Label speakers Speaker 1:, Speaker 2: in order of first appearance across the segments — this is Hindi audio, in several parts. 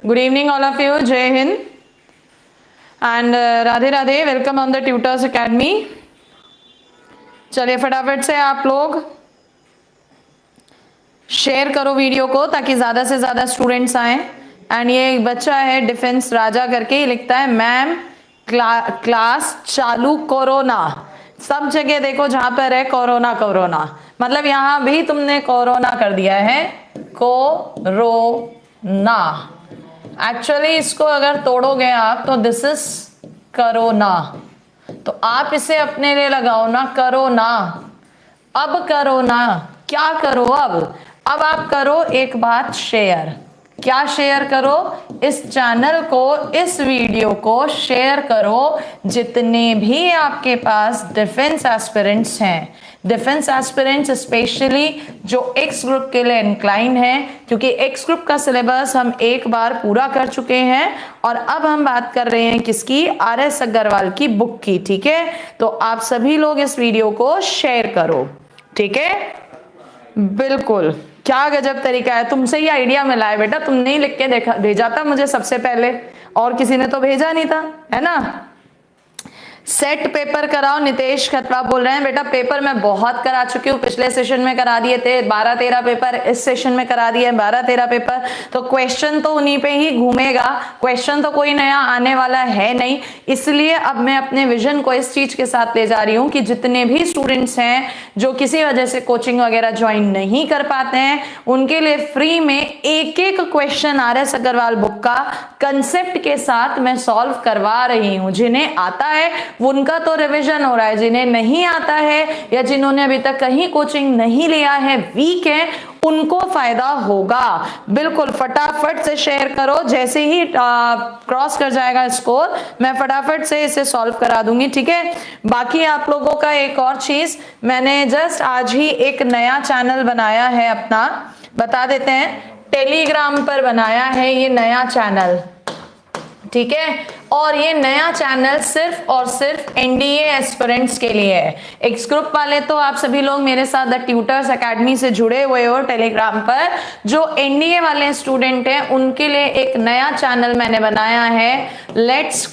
Speaker 1: Good evening, all of you. Jai Hind. And Radhe Radhe. Welcome on the tutors academy. चलिए फटाफट से आप लोग शेयर करो वीडियो को ताकि ज्यादा से ज्यादा स्टूडेंट्स आए. एंड ये एक बच्चा है डिफेंस राजा करके, ये लिखता है मैम क्लास चालू कोरोना. सब जगह देखो जहां पर है कोरोना कोरोना, मतलब यहां भी तुमने कोरोना कर दिया है. कोरोना एक्चुअली इसको अगर तोड़ोगे आप तो दिस इज करोना. तो आप इसे अपने लिए लगाओ ना, करो ना. अब करो ना, क्या करो अब आप करो एक बात शेयर. क्या शेयर करो? इस चैनल को, इस वीडियो को शेयर करो जितने भी आपके पास डिफेंस एस्पिरेंट्स हैं. डिफेंस एस्पिरेंट्स स्पेशली जो एक्स ग्रुप के लिए इंक्लाइन है, क्योंकि एक्स ग्रुप का सिलेबस हम एक बार पूरा कर चुके हैं और अब हम बात कर रहे हैं किसकी? आर.एस. अग्रवाल की बुक की. ठीक है, तो आप सभी लोग इस वीडियो को शेयर करो. ठीक है, बिल्कुल. क्या गजब तरीका है, तुमसे ही आइडिया मिला है बेटा. तुमने ही लिख के देखा, भेजा था मुझे सबसे पहले, और किसी ने तो भेजा नहीं था, है ना. सेट पेपर कराओ. नितेश खतरा बोल रहे हैं बेटा पेपर मैं बहुत करा चुकी हूँ. पिछले सेशन में करा दिए थे 12-13 पेपर, इस सेशन में करा दिए 12-13 पेपर. तो क्वेश्चन तो उन्हीं पे ही घूमेगा, क्वेश्चन तो कोई नया आने वाला है नहीं. इसलिए अब मैं अपने विजन को इस चीज के साथ ले जा रही हूँ कि जितने भी स्टूडेंट्स हैं जो किसी वजह से कोचिंग वगैरह ज्वाइन नहीं कर पाते हैं, उनके लिए फ्री में एक एक क्वेश्चन आर.एस. अग्रवाल बुक का कंसेप्ट के साथ मैं सॉल्व करवा रही हूँ. जिन्हें आता है उनका तो रिवीजन हो रहा है, जिन्हें नहीं आता है या जिन्होंने अभी तक कहीं कोचिंग नहीं लिया है, वीक है, उनको फायदा होगा. बिल्कुल फटाफट से शेयर करो. जैसे ही क्रॉस कर जाएगा स्कोर मैं फटाफट से इसे सॉल्व करा दूंगी. ठीक है, बाकी आप लोगों का एक और चीज, मैंने जस्ट आज ही एक नया चैनल बनाया है अपना, बता देते हैं. टेलीग्राम पर बनाया है ये नया चैनल. ठीक है, और ये नया चैनल सिर्फ और सिर्फ एनडीए एस्पिरेंट्स के लिए है. एक्स ग्रुप वाले तो आप सभी लोग मेरे साथ द ट्यूटर्स अकेडमी से जुड़े हुए हो टेलीग्राम पर. जो एनडीए वाले स्टूडेंट हैं उनके लिए एक नया चैनल मैंने बनाया है, लेट्स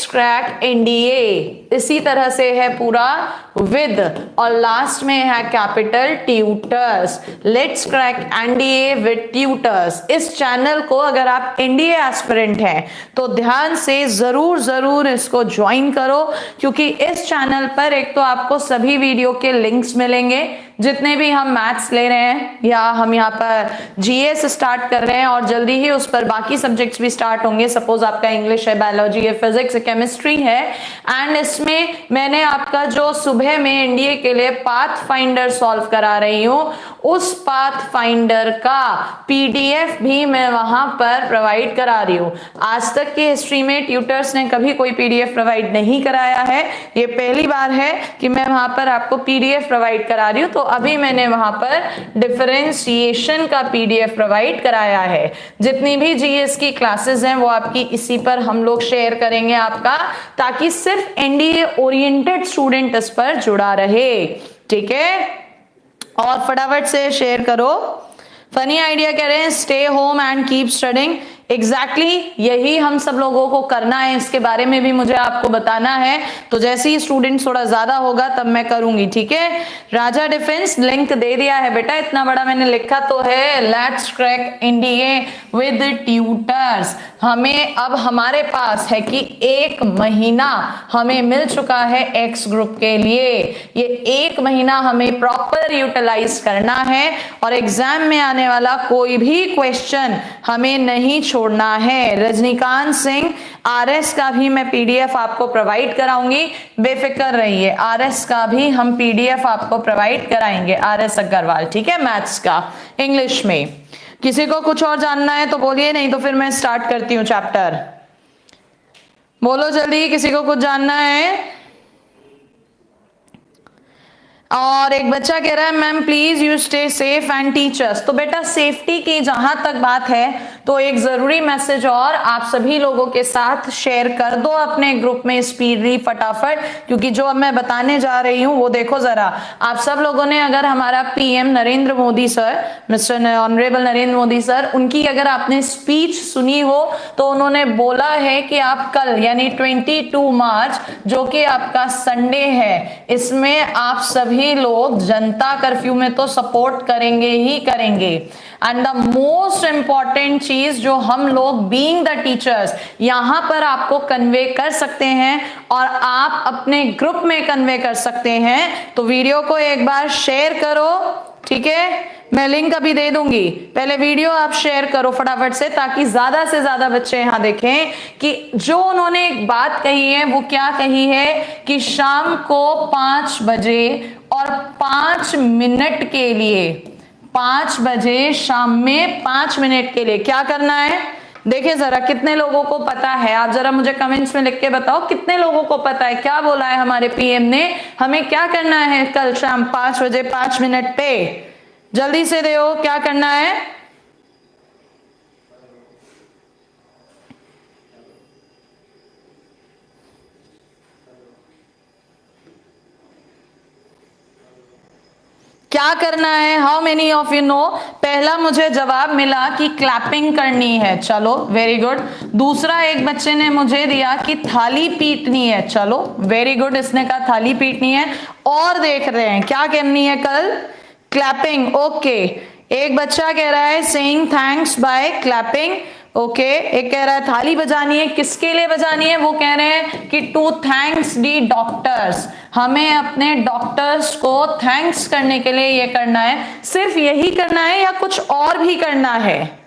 Speaker 1: क्रैक एनडीए. इसी तरह से है पूरा विद, और लास्ट में है capital tutors. Let's crack NDA with tutors. इस चैनल को अगर आप एनडीए एस्पिरेंट हैं तो ध्यान से जरूर इसको ज्वाइन करो, क्योंकि इस चैनल पर एक तो आपको सभी वीडियो के लिंक्स मिलेंगे जितने भी हम मैथ्स ले रहे हैं, या हम यहाँ पर जीएस स्टार्ट कर रहे हैं और जल्दी ही उस पर बाकी सब्जेक्ट्स भी स्टार्ट होंगे. सपोज आपका इंग्लिश है, बायोलॉजी है, फिजिक्स है, केमिस्ट्री है. एंड इसमें मैंने आपका जो सुबह में एनडीए के लिए पाथ फाइंडर सॉल्व करा रही हूँ, उस पाथ फाइंडर का पीडीएफ भी मैं वहां पर प्रोवाइड करा रही हूँ. आज तक की हिस्ट्री में ट्यूटर्स ने कभी कोई पीडीएफ प्रोवाइड नहीं कराया है, ये पहली बार है कि मैं वहां पर आपको पीडीएफ प्रोवाइड करा रही हूँ. तो अभी मैंने वहां पर डिफरेंशिएशन का पीडीएफ प्रोवाइड कराया है. जितनी भी जीएस की क्लासेस हैं वो आपकी इसी पर हम लोग शेयर करेंगे आपका, ताकि सिर्फ एनडीए ओरिएंटेड स्टूडेंट इस पर जुड़ा रहे. ठीक है, और फटाफट से शेयर करो. फनी आइडिया कह रहे हैं stay home and keep studying. Exactly यही हम सब लोगों को करना है, इसके बारे में भी मुझे आपको बताना है. तो जैसे ही स्टूडेंट थोड़ा ज्यादा होगा तब मैं करूंगी. ठीक है, राजा डिफेंस लिंक दे दिया है बेटा, इतना बड़ा मैंने लिखा तो है, let's crack NDA with tutors. हमें अब हमारे पास है कि 1 महीना हमें मिल चुका है एक्स ग्रुप के लिए. ये 1 महीना हमें प्रॉपर यूटिलाइज करना है और एग्जाम में आने वाला कोई भी क्वेश्चन हमें नहीं छोड़ना है. रजनीकांत सिंह, आरएस का भी मैं पीडीएफ आपको प्रोवाइड कराऊंगी, बेफिक्र रहिए. आरएस का भी हम पीडीएफ आपको प्रोवाइड कराएंगे, आरएस अग्रवाल. ठीक है, मैथ्स का इंग्लिश में. किसी को कुछ और जानना है तो बोलिए, नहीं तो फिर मैं स्टार्ट करती हूँ चैप्टर. बोलो जल्दी, किसी को कुछ जानना है? और एक बच्चा कह रहा है ma'am please you stay safe and teachers. तो बेटा सेफ्टी की जहां तक बात है तो एक जरूरी मैसेज और आप सभी लोगों के साथ शेयर कर दो अपने ग्रुप में स्पीडली फटाफट, क्योंकि जो अब मैं बताने जा रही हूं वो देखो जरा, आप सब लोगों ने अगर हमारा PM Narendra Modi sir, mister honourable Narendra Modi sir, उनकी अगर आपने स्पीच सुनी हो तो उन्होंने बोला है कि आप कल यानी 22 मार्च जो कि आपका संडे है, इसमें आप सभी लोग जनता कर्फ्यू में तो सपोर्ट करेंगे ही करेंगे। एंड द मोस्ट इंपॉर्टेंट चीज जो हम लोग बीइंग द टीचर्स यहां पर आपको कन्वे कर सकते हैं और आप अपने ग्रुप में कन्वे कर सकते हैं, तो वीडियो को एक बार शेयर करो, ठीक है, मैं लिंक अभी दे दूंगी, पहले वीडियो आप शेयर करो फटाफट से ताकि ज्यादा से ज्यादा बच्चे यहां देखें कि जो उन्होंने एक बात कही है वो क्या कही है कि शाम को 5 बजे और 5 मिनट के लिए, 5 बजे शाम में 5 मिनट के लिए क्या करना है। देखिए जरा कितने लोगों को पता है, आप जरा मुझे कमेंट्स में लिख के बताओ कितने लोगों को पता है क्या बोला है हमारे पीएम ने, हमें क्या करना है कल शाम 5 बजे 5 मिनट पे, जल्दी से दो क्या करना है। क्या करना है, how many of you know. पहला मुझे जवाब मिला कि क्लैपिंग करनी है, चलो वेरी गुड। दूसरा एक बच्चे ने मुझे दिया कि थाली पीटनी है, चलो वेरी गुड, इसने कहा थाली पीटनी है। और देख रहे हैं क्या करनी है कल, क्लैपिंग, ओके। एक बच्चा कह रहा है saying thanks by clapping, okay. एक कह रहा है थाली बजानी है, किसके लिए बजानी है, वो कह रहे हैं कि टू थैंक्स दी डॉक्टर्स, हमें अपने डॉक्टर्स को थैंक्स करने के लिए ये करना है। सिर्फ यही करना है या कुछ और भी करना है,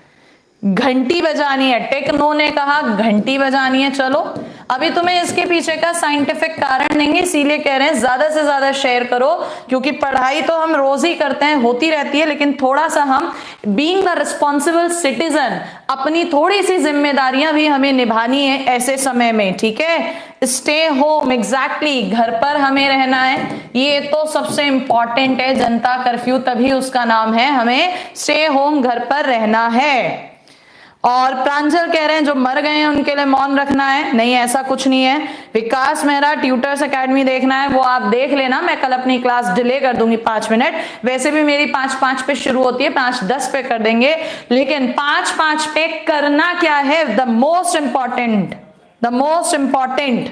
Speaker 1: घंटी बजानी है, टेक्नो ने कहा घंटी बजानी है। चलो अभी तुम्हें इसके पीछे का साइंटिफिक कारण देंगे, इसीलिए कह रहे हैं ज्यादा से ज्यादा शेयर करो, क्योंकि पढ़ाई तो हम रोज ही करते हैं, होती रहती है, लेकिन थोड़ा सा हम बीइंग द रिस्पॉन्सिबल सिटीजन अपनी थोड़ी सी जिम्मेदारियां भी हमें निभानी है ऐसे समय में, ठीक है। स्टे होम, एग्जैक्टली, घर पर हमें रहना है, ये तो सबसे इंपॉर्टेंट है, जनता कर्फ्यू तभी उसका नाम है, हमें स्टे होम घर पर रहना है। और प्रांजल कह रहे हैं जो मर गए हैं उनके लिए मौन रखना है, नहीं ऐसा कुछ नहीं है। विकास मेहरा ट्यूटर्स एकेडमी देखना है वो आप देख लेना, मैं कल अपनी क्लास डिले कर दूंगी 5 मिनट, वैसे भी मेरी 5:05 पे शुरू होती है, 5:10 पे कर देंगे, लेकिन 5:05 पे करना क्या है, द मोस्ट इंपॉर्टेंट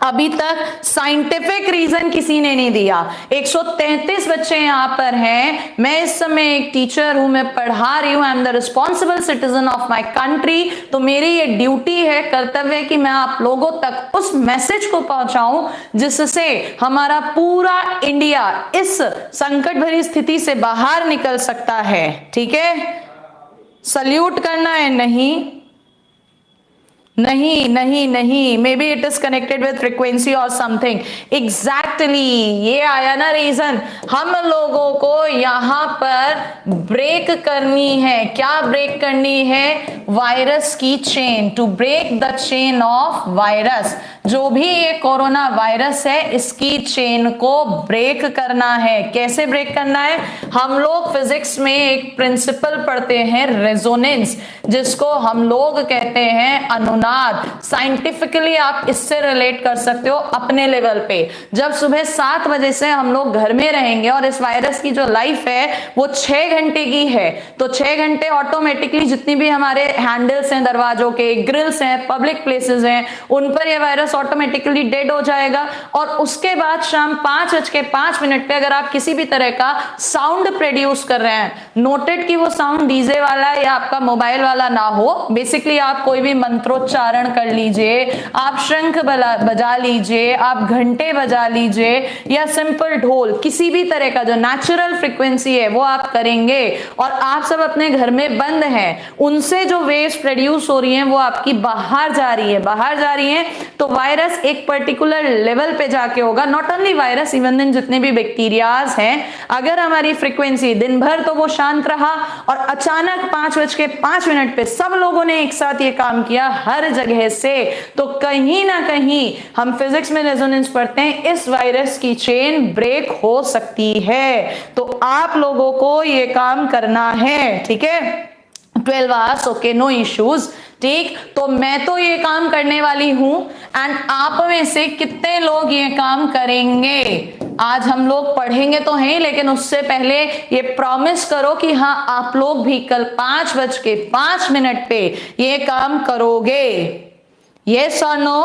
Speaker 1: अभी तक साइंटिफिक रीजन किसी ने नहीं दिया। 133 बच्चे यहां पर हैं, मैं इस समय एक टीचर हूं, मैं पढ़ा रही हूं, I am the responsible citizen of my country, तो मेरी ये ड्यूटी है, कर्तव्य है कि मैं आप लोगों तक उस मैसेज को पहुंचाऊं जिससे हमारा पूरा इंडिया इस संकट भरी स्थिति से बाहर निकल सकता है, ठीक है। सल्यूट करना है, नहीं, may be it is connected with frequency और समथिंग, एग्जैक्टली ये आया ना रीजन। हम लोगों को यहां पर ब्रेक करनी है, क्या ब्रेक करनी है, वायरस की chain, to break the chain of virus, जो भी ये कोरोना वायरस है इसकी चेन को ब्रेक करना है। कैसे ब्रेक करना है, हम लोग फिजिक्स में एक प्रिंसिपल पढ़ते हैं रेजोनेंस, जिसको हम लोग कहते हैं अनुनाद। साइंटिफिकली आप इससे रिलेट कर सकते हो अपने लेवल पे। जब सुबह 7 बजे से हम लोग घर में रहेंगे और इस वायरस की जो लाइफ है वो 6 घंटे की है, तो 6 घंटे ऑटोमेटिकली जितनी भी हमारे हैंडल्स हैं, दरवाजों के ग्रिल्स हैं, पब्लिक प्लेसेस हैं, उन पर यह वायरस ऑटोमेटिकली डेड हो जाएगा। और उसके बाद शाम 5:05 पे अगर आप किसी भी तरह का साउंड प्रोड्यूस कर रहे हैं, नोटेड कि वो साउंड डीजे वाला या आपका मोबाइल वाला ना हो, बेसिकली आप कोई भी मंत्रोच्चारण कर लीजिए, आप शंख बजा लीजिए, आप घंटे बजा लीजिए, या सिंपल ढोल, किसी भी तरह का जो नेचुरल फ्रीक्वेंसी है वो आप करेंगे, और आप सब अपने घर में बंद हैं, उनसे जो वेव्स प्रोड्यूस हो रही हैं वो आपकी बाहर जा रही है, तो वायरस एक पर्टिकुलर लेवल पे जाके होगा। नॉट ओनली वायरस, इवन दिन जितने भी बैक्टीरियाज हैं, अगर हमारी फ्रीक्वेंसी दिन भर तो वो शांत रहा और अचानक 5:05 पे सब लोगों ने एक साथ ये काम किया हर जगह से, तो कहीं ना कहीं हम फिजिक्स में रेजोनेंस पढ़ते हैं, इस वायरस की चेन ब्रेक हो सकती है। तो आप लोगों को ये काम करना है, ठीक है। 12 आवर्स, ओके, नो इश्यूज, ठीक। तो मैं तो ये काम करने वाली हूं एंड आप में से कितने लोग ये काम करेंगे? आज हम लोग पढ़ेंगे तो हैं, लेकिन उससे पहले ये प्रॉमिस करो कि हाँ आप लोग भी कल 5:05 पे ये काम करोगे। यस और नो?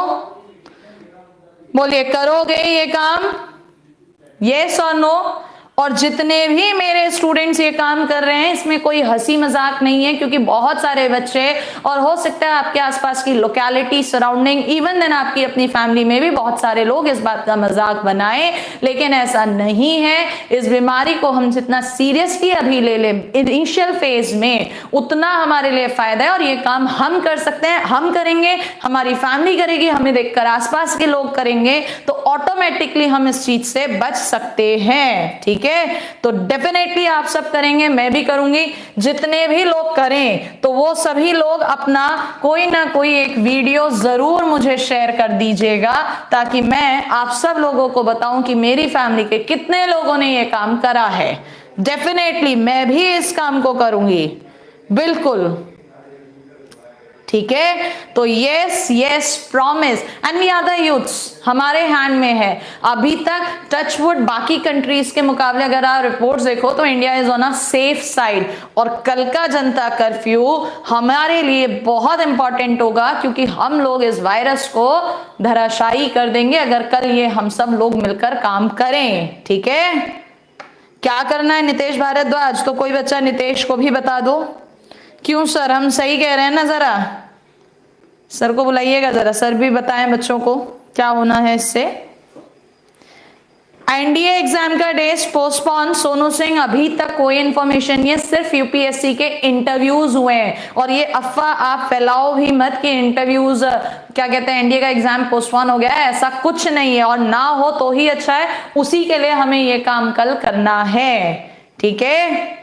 Speaker 1: बोलिए, करोगे ये काम? यस और नो? और जितने भी मेरे स्टूडेंट्स ये काम कर रहे हैं, इसमें कोई हंसी मजाक नहीं है, क्योंकि बहुत सारे बच्चे, और हो सकता है आपके आसपास की लोकेलिटी, सराउंडिंग, इवन देन आपकी अपनी फैमिली में भी बहुत सारे लोग इस बात का मजाक बनाए, लेकिन ऐसा नहीं है। इस बीमारी को हम जितना सीरियसली अभी ले लें इनिशियल फेज में, उतना हमारे लिए फायदा है। और ये काम हम कर सकते हैं, हम करेंगे, हमारी फैमिली करेगी, हमें देखकर आसपास के लोग करेंगे, तो ऑटोमेटिकली हम इस चीज से बच सकते हैं, ठीक है। तो डेफिनेटली आप सब करेंगे, मैं भी करूंगी, जितने भी लोग करें तो वो सभी लोग अपना कोई ना कोई एक वीडियो जरूर मुझे शेयर कर दीजिएगा, ताकि मैं आप सब लोगों को बताऊं कि मेरी फैमिली के कितने लोगों ने ये काम करा है। डेफिनेटली मैं भी इस काम को करूंगी, बिल्कुल, ठीक है। तो yes yes, promise, and we are the youths, हमारे हैंड में है। अभी तक टचवुड बाकी कंट्रीज के मुकाबले अगर आप रिपोर्ट्स देखो तो India is on a safe side. और कल का जनता कर्फ्यू हमारे लिए बहुत इंपॉर्टेंट होगा, क्योंकि हम लोग इस वायरस को धराशायी कर देंगे अगर कल ये हम सब लोग मिलकर काम करें, ठीक है। क्या करना है नितेश भारद्वाज? तो कोई बच्चा नितेश को भी बता दो। क्यों सर, हम सही कह रहे हैं ना? जरा सर को बुलाइएगा, जरा सर भी बताएं बच्चों को क्या होना है इससे। एनडीए एग्जाम का डेट पोस्टपोन, सोनू सिंह, अभी तक कोई इंफॉर्मेशन नहीं है, सिर्फ यूपीएससी के इंटरव्यूज हुए हैं। और ये अफवाह आप फैलाओ भी मत कि इंटरव्यूज, क्या कहते हैं, एनडीए का एग्जाम पोस्टपोन हो गया है, ऐसा कुछ नहीं है। और ना हो तो ही अच्छा है, उसी के लिए हमें ये काम कल करना है, ठीक है।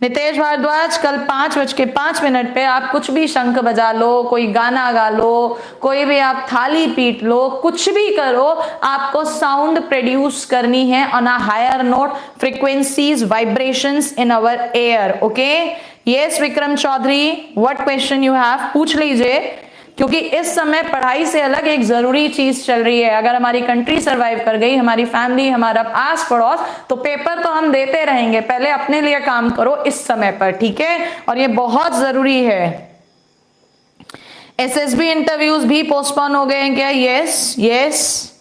Speaker 1: नितेश भारद्वाज, कल 5:05 पे आप कुछ भी शंख बजा लो, कोई गाना गा लो, कोई भी आप थाली पीट लो, कुछ भी करो, आपको साउंड प्रोड्यूस करनी है on a higher note, frequencies, vibrations in our air, okay. Yes Vikram Chaudhary, what question you have? पूछ लीजिए, क्योंकि इस समय पढ़ाई से अलग एक जरूरी चीज चल रही है। अगर हमारी कंट्री सरवाइव कर गई, हमारी फैमिली, हमारा आस पड़ोस, तो पेपर तो हम देते रहेंगे, पहले अपने लिए काम करो इस समय पर, ठीक है। और ये बहुत जरूरी है। एसएसबी इंटरव्यूज भी पोस्टपोन हो गए हैं क्या? यस यस,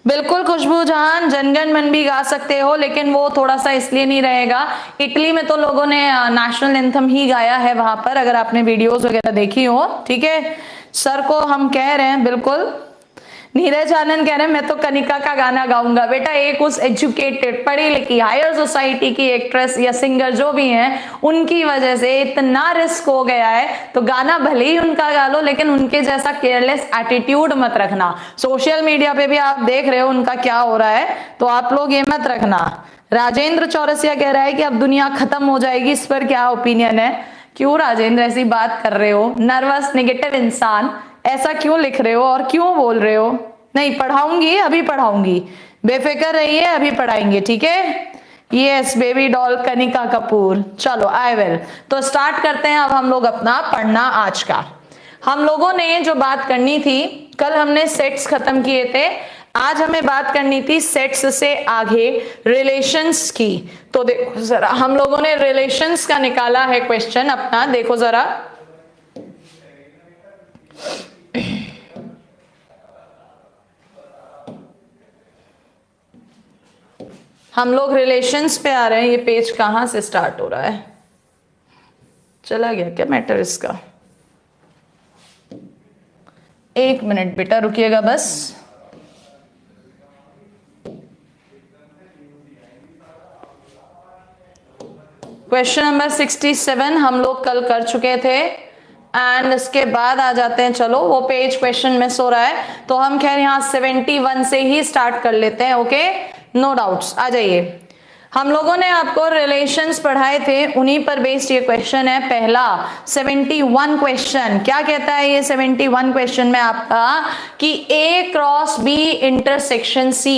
Speaker 1: बिल्कुल खुशबू जहान, जनगण मन भी गा सकते हो, लेकिन वो थोड़ा सा इसलिए नहीं रहेगा, इटली में तो लोगों ने नेशनल एंथम ही गाया है वहां पर, अगर आपने वीडियोस वगैरह देखी हो, ठीक है। सर को हम कह रहे हैं, बिल्कुल। नीरज आनंद कह रहे हैं मैं तो कनिका का गाना गाऊंगा। बेटा, एक उस एजुकेटेड, पढ़ी लिखी, हायर सोसाइटी की एक्ट्रेस या सिंगर जो भी हैं, उनकी वजह से इतना रिस्क हो गया है, तो गाना भले ही उनका गा लो, लेकिन उनके जैसा केयरलेस एटीट्यूड मत रखना। सोशल मीडिया पे भी आप देख रहे हो उनका क्या हो रहा है, तो आप लोग ये मत रखना। राजेंद्र चौरसिया कह रहा है कि अब दुनिया खत्म हो जाएगी, इस पर क्या ओपिनियन है? क्यों राजेंद्र ऐसी बात कर रहे हो? नर्वस नेगेटिव इंसान, ऐसा क्यों लिख रहे हो और क्यों बोल रहे हो? नहीं, पढ़ाऊंगी, अभी पढ़ाऊंगी, बेफिक्र रहिए, अभी पढ़ाएंगे, ठीक है। Yes baby doll Kanika Kapoor, चलो आई विल। तो स्टार्ट करते हैं अब हम लोग अपना पढ़ना आज का। हम लोगों ने जो बात करनी थी, कल हमने सेट्स खत्म किए थे, आज हमें बात करनी थी सेट्स से आगे रिलेशंस की। तो देखो जरा, हम लोगों ने रिलेशंस का निकाला है क्वेश्चन अपना, देखो जरा। हम लोग रिलेशंस पे आ रहे हैं। ये पेज कहां से स्टार्ट हो रहा है? चला गया क्या मैटर इसका? एक मिनट बेटा, रुकिएगा बस। क्वेश्चन नंबर 67 हम लोग कल कर चुके थे, एंड इसके बाद आ जाते हैं, चलो वो पेज क्वेश्चन मिस हो रहा है, तो हम खैर यहाँ 71 से ही स्टार्ट कर लेते हैं, ओके, नो डाउट्स। आ जाइए, हम लोगों ने आपको रिलेशंस पढ़ाए थे, उन्हीं पर बेस्ड ये क्वेश्चन है पहला 71 क्वेश्चन। क्या कहता है ये 71 क्वेश्चन में आपका कि A cross B intersection C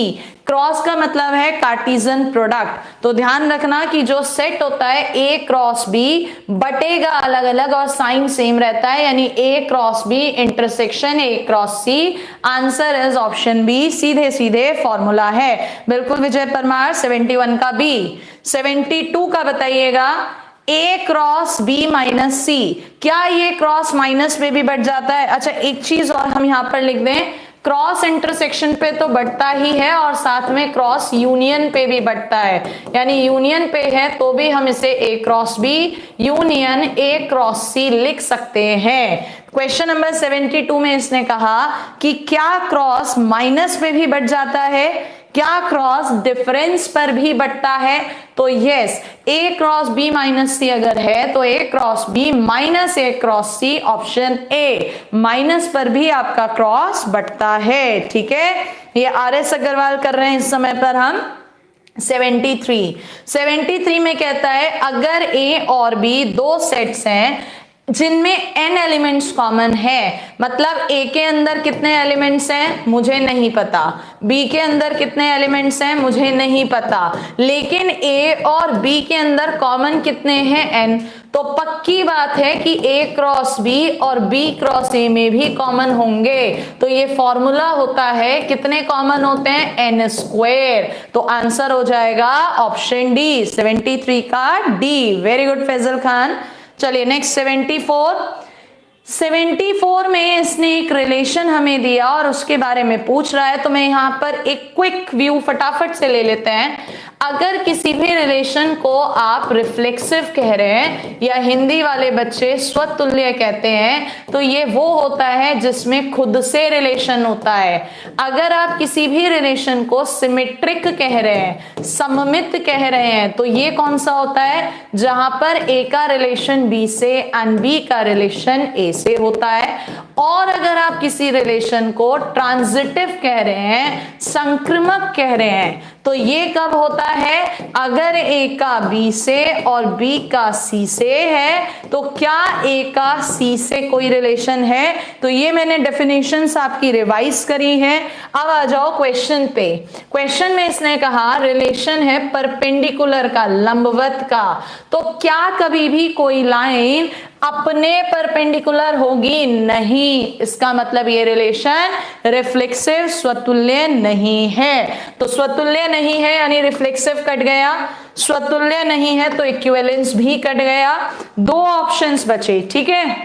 Speaker 1: cross का मतलब है कार्टेशियन प्रोडक्ट, तो ध्यान रखना कि जो सेट होता है ए क्रॉस बी बटेगा अलग अलग और साइन सेम रहता है, यानी A cross B intersection A cross C. Answer is option B, सीधे सीधे फॉर्मूला है। बिल्कुल विजय परमार, 71 का बी। 72 का बताइएगा, ए क्रॉस बी माइनस सी, क्या ये क्रॉस माइनस में भी बढ़ जाता है? अच्छा एक चीज और हम यहां पर लिख दें, क्रॉस इंटरसेक्शन पे तो बढ़ता ही है और साथ में क्रॉस यूनियन पे भी बढ़ता है, यानी यूनियन पे है तो भी हम इसे A cross B union A cross C लिख सकते हैं। क्वेश्चन नंबर 72 में इसने कहा कि क्या क्रॉस माइनस पे भी बढ़ जाता है, क्या क्रॉस डिफरेंस पर भी बढ़ता है? तो yes, A cross B minus C अगर है तो A cross B minus A cross C, option A, minus पर भी आपका क्रॉस बढ़ता है। ठीक है, ये आर एस अग्रवाल कर रहे हैं इस समय पर हम। 73 में कहता है अगर ए और बी दो सेट्स हैं जिनमें n एलिमेंट्स कॉमन है, मतलब a के अंदर कितने एलिमेंट्स हैं मुझे नहीं पता, b के अंदर कितने एलिमेंट्स हैं मुझे नहीं पता, लेकिन a और b के अंदर कॉमन कितने हैं n, तो पक्की बात है कि a क्रॉस b और b क्रॉस a में भी कॉमन होंगे। तो ये फॉर्मूला होता है, कितने कॉमन होते हैं n स्क्वायर, तो आंसर हो जाएगा ऑप्शन डी, 73 का D. Very good Faizal Khan. चलिए नेक्स्ट 74 में इसने एक रिलेशन हमें दिया और उसके बारे में पूछ रहा है, तो मैं यहां पर एक क्विक व्यू फटाफट से ले लेते हैं। अगर किसी भी रिलेशन को आप रिफ्लेक्सिव कह रहे हैं या हिंदी वाले बच्चे स्वतुल्य कहते हैं, तो ये वो होता है जिसमें खुद से रिलेशन होता है। अगर आप किसी भी रिलेशन को सिमेट्रिक कह रहे हैं, सममित कह रहे हैं, तो ये कौन सा होता है, जहां पर ए का रिलेशन बी से एंड बी का रिलेशन ए से होता है। और अगर आप किसी रिलेशन को ट्रांजिटिव कह रहे हैं, संक्रामक कह रहे हैं, तो ये कब होता है, अगर ए का बी से और बी का सी से है, तो क्या ए का सी से कोई रिलेशन है? तो ये मैंने डेफिनेशंस आपकी रिवाइज करी हैं। अब आ जाओ क्वेश्चन पे। क्वेश्चन में इसने कहा रिलेशन है परपेंडिकुलर का, लंबवत का, तो क्या कभी भी कोई लाइन अपने परपेंडिकुलर होगी? नहीं, इसका मतलब ये रिलेशन रिफ्लेक्सिव स्वतुल्य नहीं है। तो स्वतुल्य नहीं है यानी रिफ्लेक्सिव कट गया, स्वतुल्य नहीं है तो इक्विवेलेंस भी कट गया, दो ऑप्शंस बचे। ठीक है,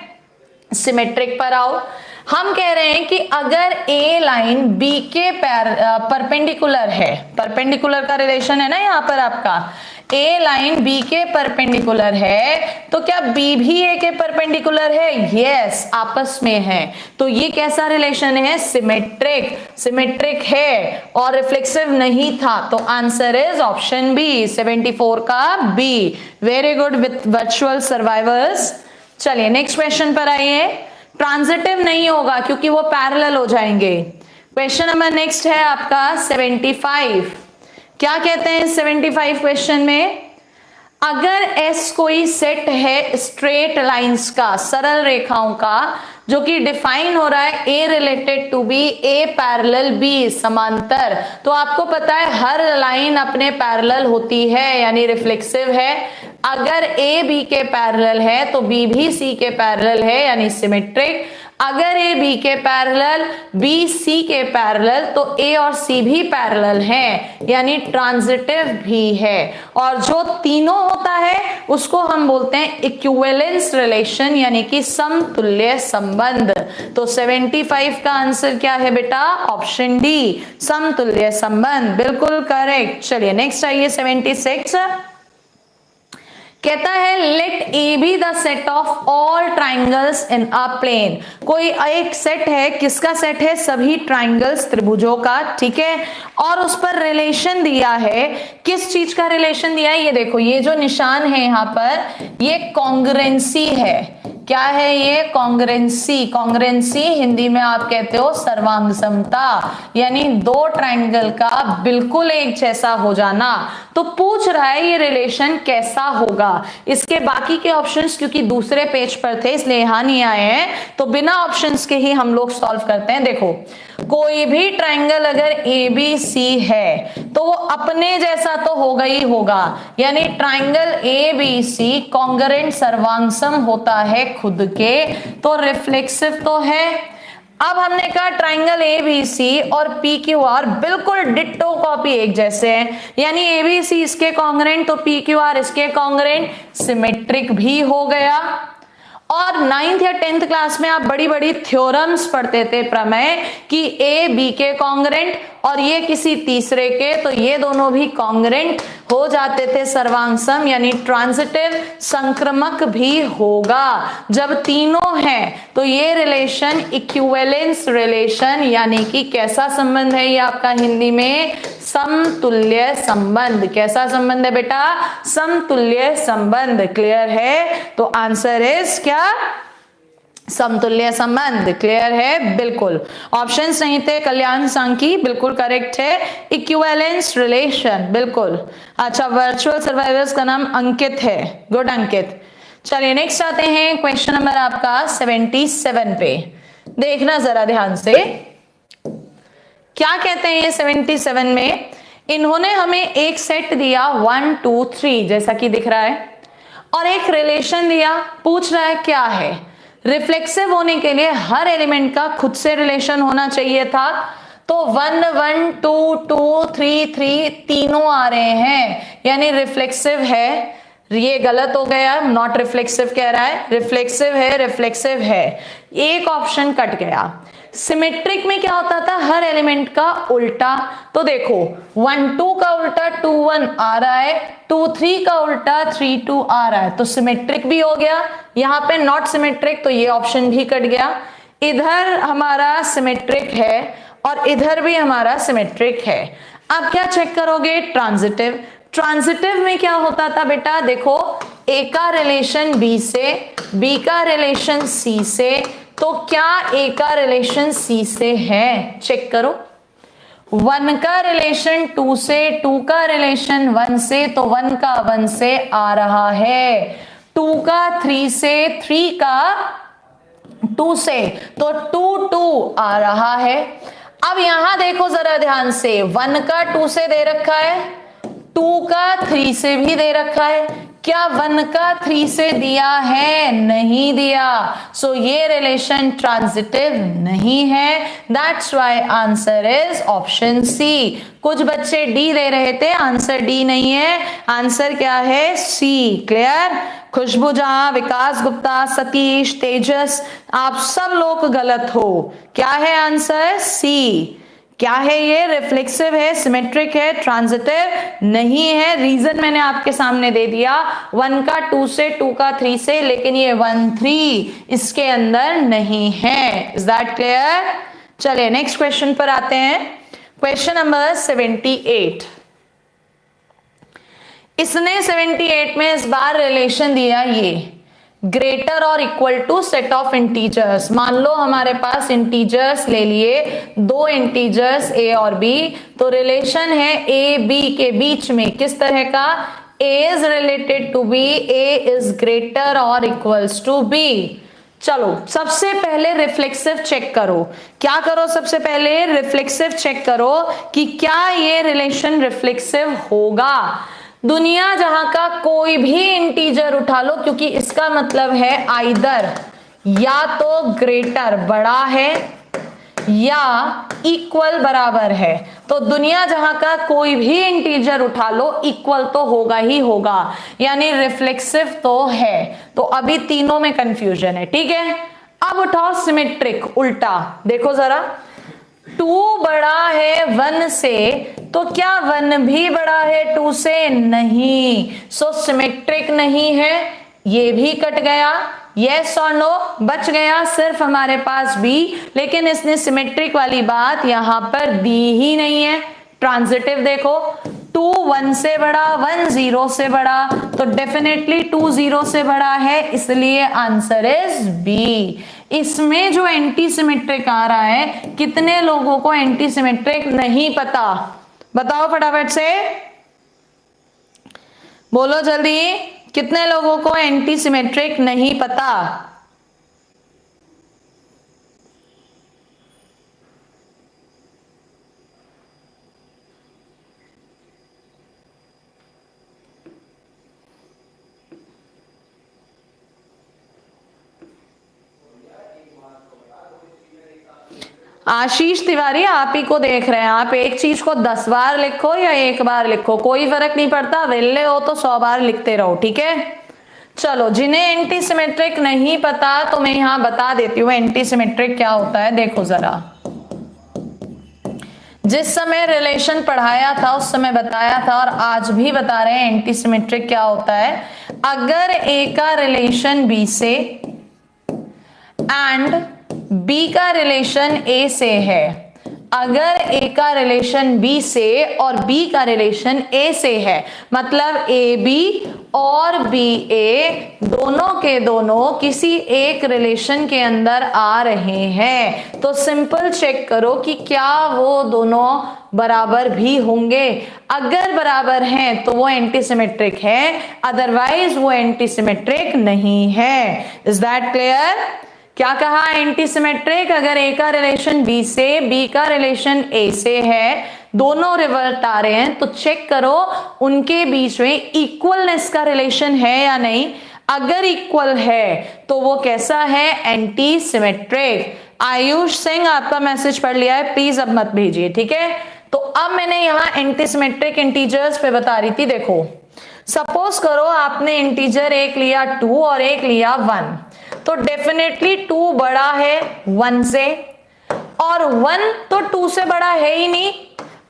Speaker 1: सिमेट्रिक पर आओ। हम कह रहे हैं कि अगर ए लाइन बी के परपेंडिकुलर है, परपेंडिकुलर का रिलेशन है ना यहाँ पर आपका, ए लाइन बी के परपेंडिकुलर है, तो क्या बी भी ए के परपेंडिकुलर है? यस, आपस में है। तो ये कैसा रिलेशन है? सिमेट्रिक, सिमेट्रिक है और रिफ्लेक्सिव नहीं था, तो आंसर इज ऑप्शन बी, 74 का B. Very good with virtual survivors. चलिए नेक्स्ट क्वेश्चन पर आइए। ट्रांजिटिव नहीं होगा क्योंकि वो पैरेलल हो जाएंगे। क्वेश्चन नंबर नेक्स्ट है आपका 75। क्या कहते हैं 75 क्वेश्चन में, अगर S कोई सेट है स्ट्रेट लाइंस का, सरल रेखाओं का, जो कि डिफाइन हो रहा है A related to B, A parallel B, समांतर, तो आपको पता है हर लाइन अपने पैरेलल होती है यानी रिफ्लेक्सिव है। अगर A B के पैरेलल है तो B भी C के पैरेलल है यानी सिमेट्रिक। अगर A B के पैरेलल, B C के पैरेलल, तो A और C भी पैरेलल हैं यानी ट्रांजिटिव भी है। और जो तीनों होता है उसको हम बोलते हैं इक्विवेलेंस रिलेशन यानी कि समतुल्य संबंध। तो 75 का आंसर क्या है बेटा? ऑप्शन डी, समतुल्य संबंध, बिल्कुल करेक्ट। चलिए नेक्स्ट आइए 76। कहता है let A be the set of all triangles in a plane. कोई एक सेट है, किसका सेट है? सभी ट्राइंगल्स, त्रिभुजों का, ठीक है। और उस पर रिलेशन दिया है, किस चीज का रिलेशन दिया है? ये देखो, ये जो निशान है यहाँ पर, ये कॉन्ग्रुएंसी है। क्या है ये? कॉन्ग्रुएंसी। कॉन्ग्रुएंसी हिंदी में आप कहते हो सर्वांग समता, यानी दो ट्राइंगल का बिल्कुल एक जैसा हो जाना। तो पूछ रहा है ये रिलेशन कैसा होगा। इसके बाकी के ऑप्शंस क्योंकि दूसरे पेज पर थे इसलिए यहां नहीं आए हैं, तो बिना ऑप्शंस के ही हम लोग सॉल्व करते हैं। देखो, कोई भी ट्राइंगल अगर ABC है तो वो अपने जैसा तो होगा ही होगा, यानी ट्राइंगल ABC कॉन्ग्रुएंट सर्वांगसम होता है खुद के, तो रिफ्लेक्सिव तो है। अब हमने कहा ट्राइंगल ABC और PQR बिल्कुल डिट्टो कॉपी एक जैसे हैं, यानी ABC इसके कॉन्ग्रुएंट तो PQR इसके कॉन्ग्रुएंट, सिमेट्रिक भी हो गया। और 9th या 10th क्लास में आप बड़ी बड़ी थ्योरम्स पढ़ते थे प्रमेय कि A B के कॉन्ग्रुएंट और ये किसी तीसरे के, तो ये दोनों भी कॉन्ग्रुएंट हो जाते थे सर्वांगसम, यानी ट्रांजिटिव संक्रमक भी होगा। जब तीनों हैं तो ये रिलेशन इक्विवेलेंस रिलेशन, यानी कि कैसा संबंध है ये आपका हिंदी में, समतुल्य संबंध। कैसा संबंध है बेटा, समतुल्य संबंध। क्लियर है, तो आंसर इज क्या, समतुल्य संबंध। क्लियर है, बिल्कुल। ऑप्शंस नहीं थे, कल्याण सांकी बिल्कुल करेक्ट है, इक्विवेलेंस रिलेशन बिल्कुल। अच्छा, वर्चुअल सर्वाइवर्स का नाम अंकित है, गुड अंकित। चलिए नेक्स्ट आते हैं क्वेश्चन नंबर आपका 77 पे, देखना जरा ध्यान से क्या कहते हैं ये 77 में। इन्होंने हमें एक सेट दिया 1 2 3 जैसा कि दिख रहा है, और एक रिलेशन दिया, पूछ रहा है क्या है। रिफ्लेक्सिव होने के लिए हर एलिमेंट का खुद से रिलेशन होना चाहिए था, तो 1 1 2 2 3 3 तीनों आ रहे हैं, यानी रिफ्लेक्सिव है। ये गलत हो गया, नॉट रिफ्लेक्सिव कह रहा है, रिफ्लेक्सिव है, रिफ्लेक्सिव है, एक ऑप्शन कट गया। सिमेट्रिक में क्या होता था, हर एलिमेंट का उल्टा, तो देखो 1 2 का उल्टा 2 1 आ रहा है, 2 3 का उल्टा 3 2 आ रहा है, तो सिमेट्रिक भी हो गया। यहाँ पे नॉट सिमेट्रिक, तो ये ऑप्शन भी कट गया। इधर हमारा सिमेट्रिक है और इधर भी हमारा सिमेट्रिक है। अब क्या चेक करोगे, ट्रांजिटिव। ट्रांजिटिव में क्या होता था बेटा, देखो A का रिलेशन B से, B का रिलेशन C से, तो क्या A का रिलेशन C से है, चेक करो। 1 का रिलेशन 2 से, 2 का रिलेशन 1 से, तो 1 का 1 से आ रहा है। 2 का 3 से, 3 का 2 से, तो 2 2 आ रहा है। अब यहां देखो जरा ध्यान से, 1 का 2 से दे रखा है, 2 का 3 से भी दे रखा है, क्या 1 का 3 से दिया है, नहीं दिया, सो ये रिलेशन ट्रांजिटिव नहीं है। That's why answer is option C. कुछ बच्चे डी दे रहे थे, आंसर डी नहीं है, आंसर क्या है, सी। क्लियर, खुशबू जहां, विकास गुप्ता, सतीश, तेजस, आप सब लोग गलत हो। क्या है आंसर, सी। क्या है ये, रिफ्लेक्सिव है, सिमेट्रिक है, ट्रांजिटिव नहीं है। रीजन मैंने आपके सामने दे दिया, 1 का 2 से, 2 का 3 से, लेकिन ये 1 3 इसके अंदर नहीं है। Is that clear. चलिए नेक्स्ट क्वेश्चन पर आते हैं, क्वेश्चन नंबर 78। इसने 78 में इस बार रिलेशन दिया ये, greater or equal to set of integers. मान लो हमारे पास इंटीजर्स ले लिए, 2 इंटीजर्स A और B, तो रिलेशन है A B के बीच में, किस तरह का, A is related to B, A is greater or equals to B। चलो सबसे पहले रिफ्लेक्सिव चेक करो, क्या करो, सबसे पहले रिफ्लेक्सिव चेक करो कि क्या ये रिलेशन रिफ्लेक्सिव होगा। दुनिया जहां का कोई भी इंटीजर उठा लो, क्योंकि इसका मतलब है आइदर या तो ग्रेटर बड़ा है या इक्वल बराबर है, तो दुनिया जहां का कोई भी इंटीजर उठा लो इक्वल तो होगा ही होगा, यानी रिफ्लेक्सिव तो है। तो अभी तीनों में कंफ्यूजन है, ठीक है। अब उठाओ सिमेट्रिक, उल्टा देखो जरा, 2 बड़ा है 1 से, तो क्या 1 भी बड़ा है 2 से, नहीं, सो सिमेट्रिक नहीं है, ये भी कट गया। यस और नो, बच गया सिर्फ हमारे पास बी, लेकिन इसने सिमेट्रिक वाली बात यहां पर दी ही नहीं है। ट्रांजिटिव देखो, 2 1 से बड़ा, 1 0 से बड़ा, तो डेफिनेटली 2 0 से बड़ा है, इसलिए आंसर इज बी। इसमें जो एंटी सिमेट्रिक आ रहा है, कितने लोगों को एंटी सिमेट्रिक नहीं पता, बताओ फटाफट से, बोलो जल्दी, कितने लोगों को एंटी सिमेट्रिक नहीं पता। आशीष तिवारी आप ही को देख रहे हैं, आप एक चीज को 10 बार लिखो या एक बार लिखो, कोई फर्क नहीं पड़ता, वेल्ले हो तो 100 बार लिखते रहो, ठीक है। चलो, जिन्हें एंटी सिमेट्रिक नहीं पता तो मैं यहां बता देती हूँ एंटी सिमेट्रिक क्या होता है। देखो जरा, जिस समय रिलेशन पढ़ाया था उस समय बताया था और आज भी बता रहे हैं एंटी सिमेट्रिक क्या होता है। अगर ए का रिलेशन बी से एंड बी का रिलेशन ए से है, अगर ए का रिलेशन बी से और बी का रिलेशन ए से है, मतलब ए बी और बी ए दोनों के दोनों किसी एक रिलेशन के अंदर आ रहे हैं, तो सिंपल चेक करो कि क्या वो दोनों बराबर भी होंगे। अगर बराबर हैं तो वो एंटी सिमेट्रिक है, अदरवाइज वो एंटी सिमेट्रिक नहीं है। Is that clear? क्या कहा? एंटी सिमेट्रिक अगर ए का रिलेशन बी से, बी का रिलेशन ए से है, दोनों रिवर्ट आ रहे हैं, तो चेक करो उनके बीच में इक्वलनेस का रिलेशन है या नहीं। अगर इक्वल है तो वो कैसा है? Anti symmetric. आयुष सिंह आपका मैसेज पढ़ लिया है, प्लीज अब मत भेजिए, ठीक है। तो अब मैंने यहां एंटी सिमेट्रिक इंटीजर्स पे बता रही थी। देखो, सपोज करो आपने इंटीजर एक लिया 2 और एक लिया 1, तो डेफिनेटली 2 बड़ा है 1 से और 1 तो 2 से बड़ा है ही नहीं।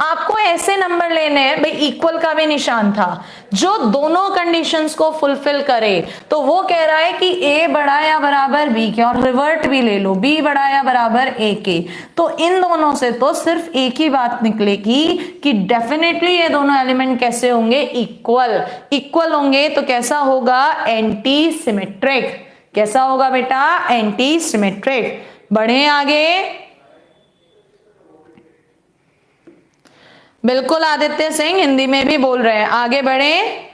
Speaker 1: आपको ऐसे नंबर लेने हैं, भाई इक्वल का भी निशान था, जो दोनों कंडीशंस को फुलफिल करे। तो वो कह रहा है कि ए बड़ा या बराबर बी के, और रिवर्ट भी ले लो, बी बड़ा या बराबर ए के। तो इन दोनों से तो सिर्फ एक ही बात निकलेगी कि डेफिनेटली ये दोनों एलिमेंट कैसे होंगे? इक्वल। इक्वल होंगे तो कैसा होगा? Anti symmetric. कैसा होगा बेटा? Anti symmetric. बढ़े आगे। बिल्कुल आदित्य सिंह हिंदी में भी बोल रहे हैं, आगे बढ़े।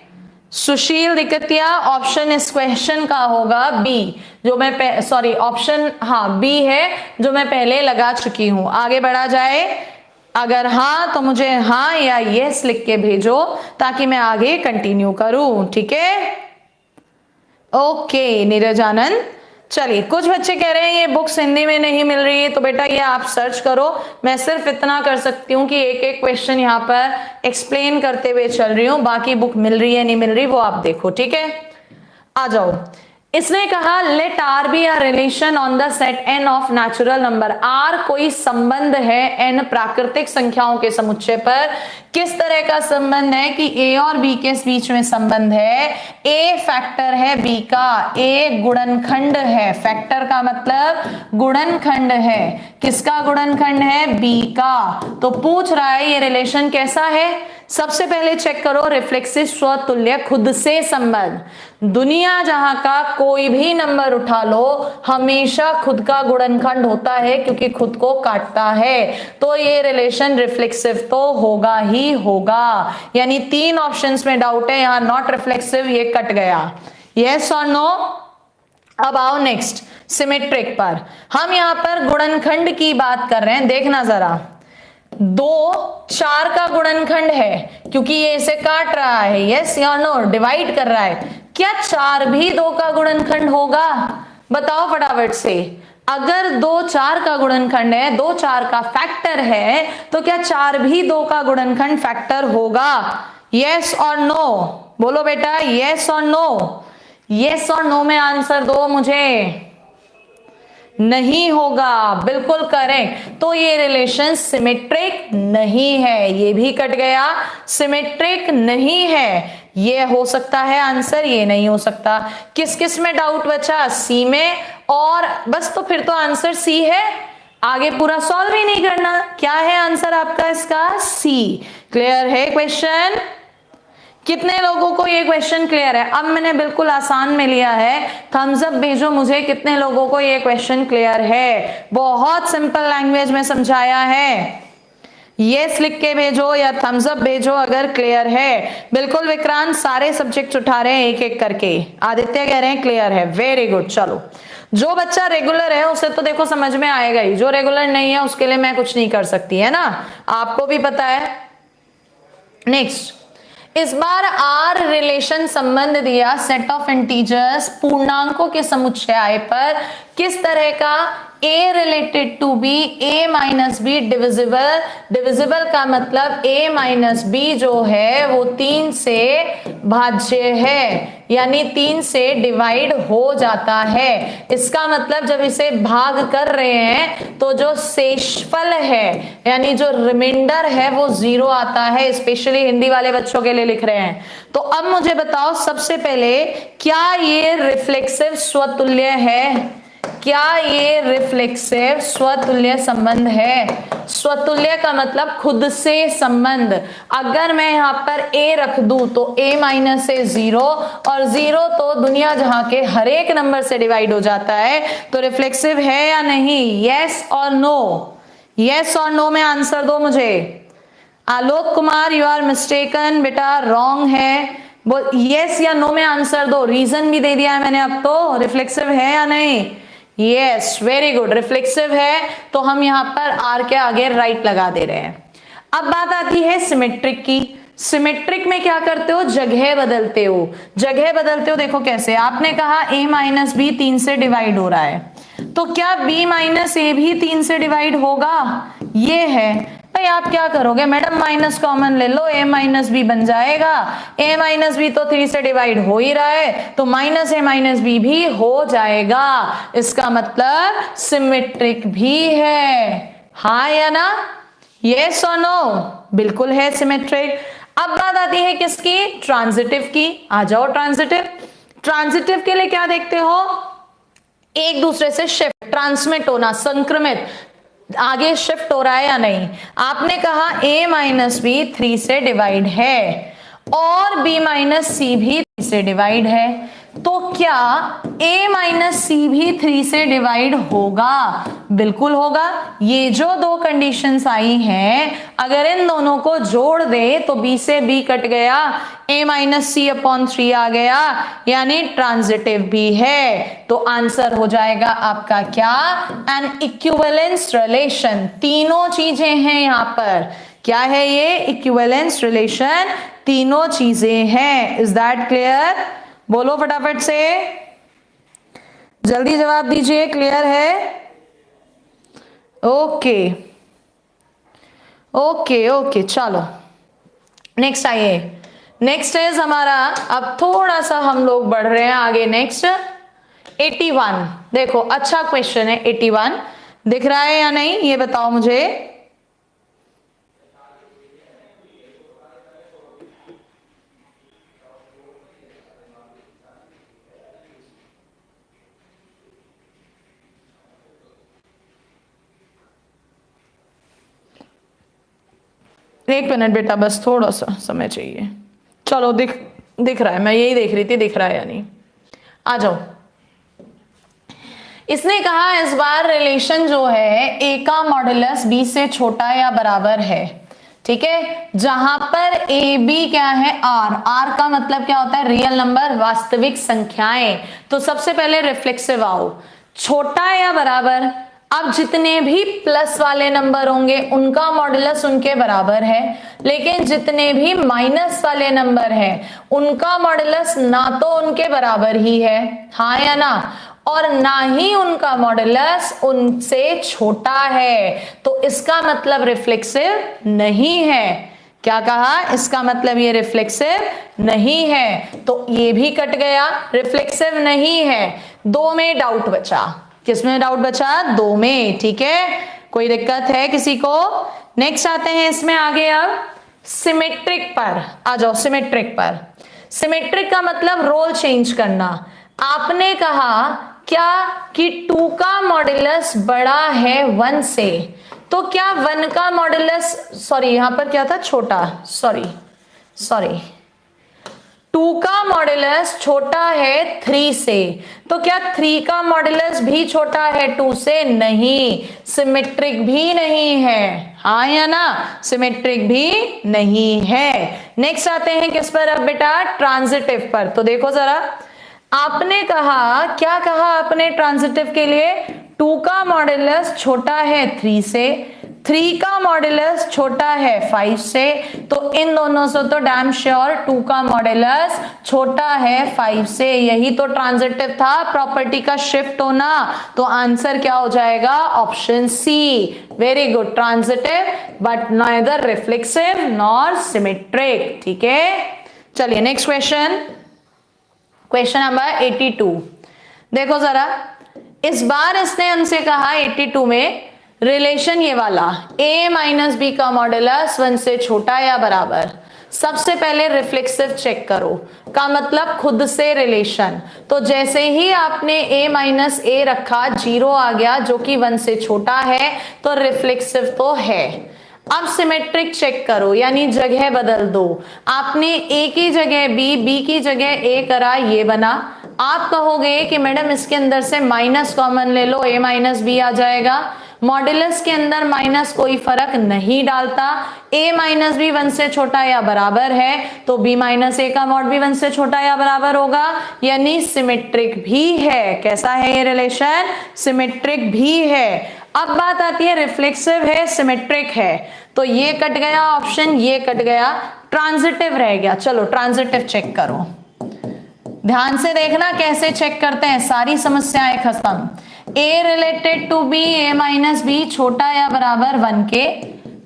Speaker 1: सुशील दिकतिया, ऑप्शन इस क्वेश्चन का होगा बी, जो मैं सॉरी ऑप्शन हाँ बी है जो मैं पहले लगा चुकी हूं। आगे बढ़ा जाए। अगर हाँ तो मुझे हाँ या यस लिख के भेजो ताकि मैं आगे कंटिन्यू करूं, ठीक है। ओके नीरज आनंद। चलिए, कुछ बच्चे कह रहे हैं ये बुक्स हिंदी में नहीं मिल रही है, तो बेटा ये आप सर्च करो। मैं सिर्फ इतना कर सकती हूँ कि एक एक क्वेश्चन यहाँ पर एक्सप्लेन करते हुए चल रही हूँ, बाकी बुक मिल रही है नहीं मिल रही वो आप देखो, ठीक है। आ जाओ। इसने कहा let R be a relation on the set N of natural number. R कोई संबंध है एन प्राकृतिक संख्याओं के समुच्चय पर। किस तरह का संबंध है कि ए और बी के बीच में संबंध है। ए फैक्टर है बी का, ए गुणनखंड है। फैक्टर का मतलब गुणनखंड है। किसका गुणनखंड है? बी का। तो पूछ रहा है ये रिलेशन कैसा है। सबसे पहले चेक करो रिफ्लेक्सिव स्वतुल्य खुद से संबंध। दुनिया जहां का कोई भी नंबर उठा लो हमेशा खुद का गुणनखंड होता है क्योंकि खुद को काटता है, तो ये रिलेशन रिफ्लेक्सिव तो होगा ही होगा। यानी 3 ऑप्शंस में डाउट है, यहां नॉट रिफ्लेक्सिव, ये कट गया। यस और नो। अब आओ नेक्स्ट सिमेट्रिक पर। हम यहां पर गुणनखंड की बात कर रहे हैं, देखना जरा। 2 4 का गुणनखंड है क्योंकि ये इसे काट रहा है, यस या नो, डिवाइड कर रहा है। क्या 4 भी 2 का गुणनखंड होगा? बताओ फटाफट से। अगर 2 4 का गुणनखंड है, 2 4 का फैक्टर है, तो क्या 4 भी 2 का गुणनखंड फैक्टर होगा? यस और नो बोलो बेटा, यस और नो। यस और नो में आंसर दो मुझे। नहीं होगा, बिल्कुल करेक्ट। तो ये रिलेशन सिमेट्रिक नहीं है, ये भी कट गया। सिमेट्रिक नहीं है, ये हो सकता है आंसर, ये नहीं हो सकता। किस किस में डाउट बचा? सी में, और बस तो फिर तो आंसर सी है, आगे पूरा सॉल्व ही नहीं करना। क्या है आंसर आपका इसका? सी। क्लियर है क्वेश्चन? कितने लोगों को ये क्वेश्चन क्लियर है? अब मैंने बिल्कुल आसान में लिया है, थम्स अप भेजो मुझे कितने लोगों को ये क्वेश्चन क्लियर है। बहुत सिंपल लैंग्वेज में समझाया है। यस लिख के भेजो या थम्स अप भेजो अगर क्लियर है। बिल्कुल विक्रांत, सारे सब्जेक्ट उठा रहे हैं एक एक करके। आदित्य कह रहे हैं क्लियर है, वेरी गुड। चलो, जो बच्चा रेगुलर है उसे तो देखो समझ में आएगा ही, जो रेगुलर नहीं है उसके लिए मैं कुछ नहीं कर सकती, है ना, आपको भी पता है। नेक्स्ट, इस बार आर रिलेशन संबंध दिया सेट ऑफ इंटीजर्स पूर्णांकों के समुच्चय पर। किस तरह का? a related to b, a minus B divisible, divisible का मतलब a माइनस बी जो है वो 3 से भाज्य है, यानी 3 से डिवाइड हो जाता है। इसका मतलब जब इसे भाग कर रहे हैं तो जो शेषफल है यानी जो रिमाइंडर है वो 0 आता है। स्पेशली हिंदी वाले बच्चों के लिए लिख रहे हैं। तो अब मुझे बताओ सबसे पहले, क्या ये रिफ्लेक्सिव स्वतुल्य है? क्या ये रिफ्लेक्सिव स्वतुल्य संबंध है? स्वतुल्य का मतलब खुद से संबंध। अगर मैं यहां पर a रख दूं तो a माइनस से 0 और 0 तो दुनिया जहां के हर एक नंबर से डिवाइड हो जाता है। तो रिफ्लेक्सिव है या नहीं? यस और नो? यस और नो में आंसर दो मुझे। Alok Kumar, you are mistaken बेटा, रॉन्ग है। यस या नो में आंसर दो। रीजन भी दे दिया है मैंने अब तो। रिफ्लेक्सिव है या नहीं? यस, वेरी गुड, रिफ्लेक्सिव है। तो हम यहां पर आर के आगे राइट लगा दे रहे हैं। अब बात आती है सिमेट्रिक की। सिमेट्रिक में क्या करते हो? जगह बदलते हो। जगह बदलते हो, देखो कैसे। आपने कहा a माइनस बी 3 से डिवाइड हो रहा है, तो क्या b माइनस ए भी 3 से डिवाइड होगा? ये है भाई। आप क्या करोगे मैडम? माइनस कॉमन ले लो, a माइनस बी बन जाएगा। a माइनस बी तो 3 से डिवाइड हो ही रहा है, तो माइनस a माइनस बी भी हो जाएगा। इसका मतलब सिमेट्रिक भी है। हाँ या ना? यस और नो? बिल्कुल है सिमेट्रिक। अब बात आती है किसकी? ट्रांजिटिव की। आ जाओ ट्रांजिटिव। ट्रांजिटिव के लिए क्या देखते हो? एक दूसरे से शिफ्ट, ट्रांसमिट होना, संक्रमित, आगे शिफ्ट हो रहा है या नहीं। आपने कहा a माइनस बी 3 से डिवाइड है और b माइनस सी भी 3 से डिवाइड है, तो क्या a माइनस सी भी 3 से डिवाइड होगा? बिल्कुल होगा। ये जो दो कंडीशंस आई हैं, अगर इन दोनों को जोड़ दे तो b से b कट गया, a माइनस सी अपॉन 3 आ गया, यानी ट्रांजिटिव भी है। तो आंसर हो जाएगा आपका क्या? N equivalence relation. तीनों चीजें हैं यहां पर। क्या है ये? Equivalence relation. तीनों चीजें हैं। Is that clear? बोलो फटाफट से, जल्दी जवाब दीजिए। क्लियर है? ओके ओके ओके, चलो नेक्स्ट आइए। नेक्स्ट इज हमारा, अब थोड़ा सा हम लोग बढ़ रहे हैं आगे। नेक्स्ट 81। देखो अच्छा क्वेश्चन है। 81 दिख रहा है या नहीं ये बताओ मुझे। एक मिनट बेटा, बस थोड़ा सा समय चाहिए। चलो दिख रहा है, मैं यही देख रही थी दिख रहा है या नहीं। आ जाओ। इसने कहा इस बार रिलेशन जो है a का मॉडुलस b से छोटा या बराबर है। ठीक है, जहां पर ए बी क्या है? आर। आर का मतलब क्या होता है? रियल नंबर, वास्तविक संख्याएं। तो सबसे पहले रिफ्लेक्सिव आओ। छोटा या बराबर? अब जितने भी प्लस वाले नंबर होंगे उनका मॉडुलस उनके बराबर है, लेकिन जितने भी माइनस वाले नंबर हैं उनका मॉडुलस ना तो उनके बराबर ही है, हाँ या ना, और ना ही उनका मॉडुलस उनसे छोटा है। तो इसका मतलब रिफ्लेक्सिव नहीं है। क्या कहा? इसका मतलब ये रिफ्लेक्सिव नहीं है। तो ये भी कट गया, रिफ्लेक्सिव नहीं है। 2 में डाउट बचा। किसमें डाउट बचा? 2 में। ठीक है, कोई दिक्कत है किसी को? नेक्स्ट आते हैं इसमें आगे। अब सिमेट्रिक पर आ जाओ। सिमेट्रिक पर, सिमेट्रिक का मतलब रोल चेंज करना। आपने कहा क्या कि 2 का मॉडुलस बड़ा है 1 से, तो क्या 1 का मॉडुलस, सॉरी यहां पर क्या था? छोटा, सॉरी 2 का मॉडुलस छोटा है 3 से, तो क्या 3 का मॉडुलस भी छोटा है 2 से? नहीं, सिमेट्रिक भी नहीं है। हाँ या ना? सिमेट्रिक भी नहीं है। नेक्स्ट आते हैं किस पर अब बेटा? ट्रांजिटिव पर। तो देखो जरा, आपने कहा, क्या कहा आपने ट्रांजिटिव के लिए? 2 का मॉडुलस छोटा है 3 से, 3 का मॉड्यूलस छोटा है 5 से, तो इन दोनों से तो डैम श्योर 2 का मॉड्यूलस छोटा है 5 से। यही तो ट्रांजिटिव था, प्रॉपर्टी का शिफ्ट होना। तो आंसर क्या हो जाएगा? Option C. Very good, transitive but neither reflexive nor symmetric. ठीक है, चलिए नेक्स्ट क्वेश्चन, क्वेश्चन नंबर 82। देखो जरा, इस बार इसने हमसे कहा 82 में रिलेशन ये वाला a माइनस बी का मॉड्यूलस 1 से छोटा या बराबर। सबसे पहले रिफ्लेक्सिव चेक करो, का मतलब खुद से रिलेशन। तो जैसे ही आपने a माइनस ए रखा 0 आ गया जो कि 1 से छोटा है, तो रिफ्लेक्सिव तो है। अब सिमेट्रिक चेक करो, यानी जगह बदल दो। आपने a की जगह b की जगह a करा, ये बना। आप कहोगे कि मैडम इसके अंदर से माइनस कॉमन ले लो, a माइनस बी आ जाएगा। मॉड्यूलस के अंदर माइनस कोई फर्क नहीं डालता, a माइनस बी 1 से छोटा या बराबर है, तो b माइनस ए का मॉड भी 1 से छोटा या बराबर होगा, यानी सिमेट्रिक भी है। कैसा है ये रिलेशन? सिमेट्रिक भी है। अब बात आती है रिफ्लेक्सिव है सिमेट्रिक है, तो ये कट गया ऑप्शन, ये कट गया, ट्रांजिटिव रह गया। चलो ट्रांजिटिव चेक करो, ध्यान से देखना कैसे चेक करते हैं, सारी समस्याएं खत्म। a related to b, a minus B छोटा या बराबर 1 के,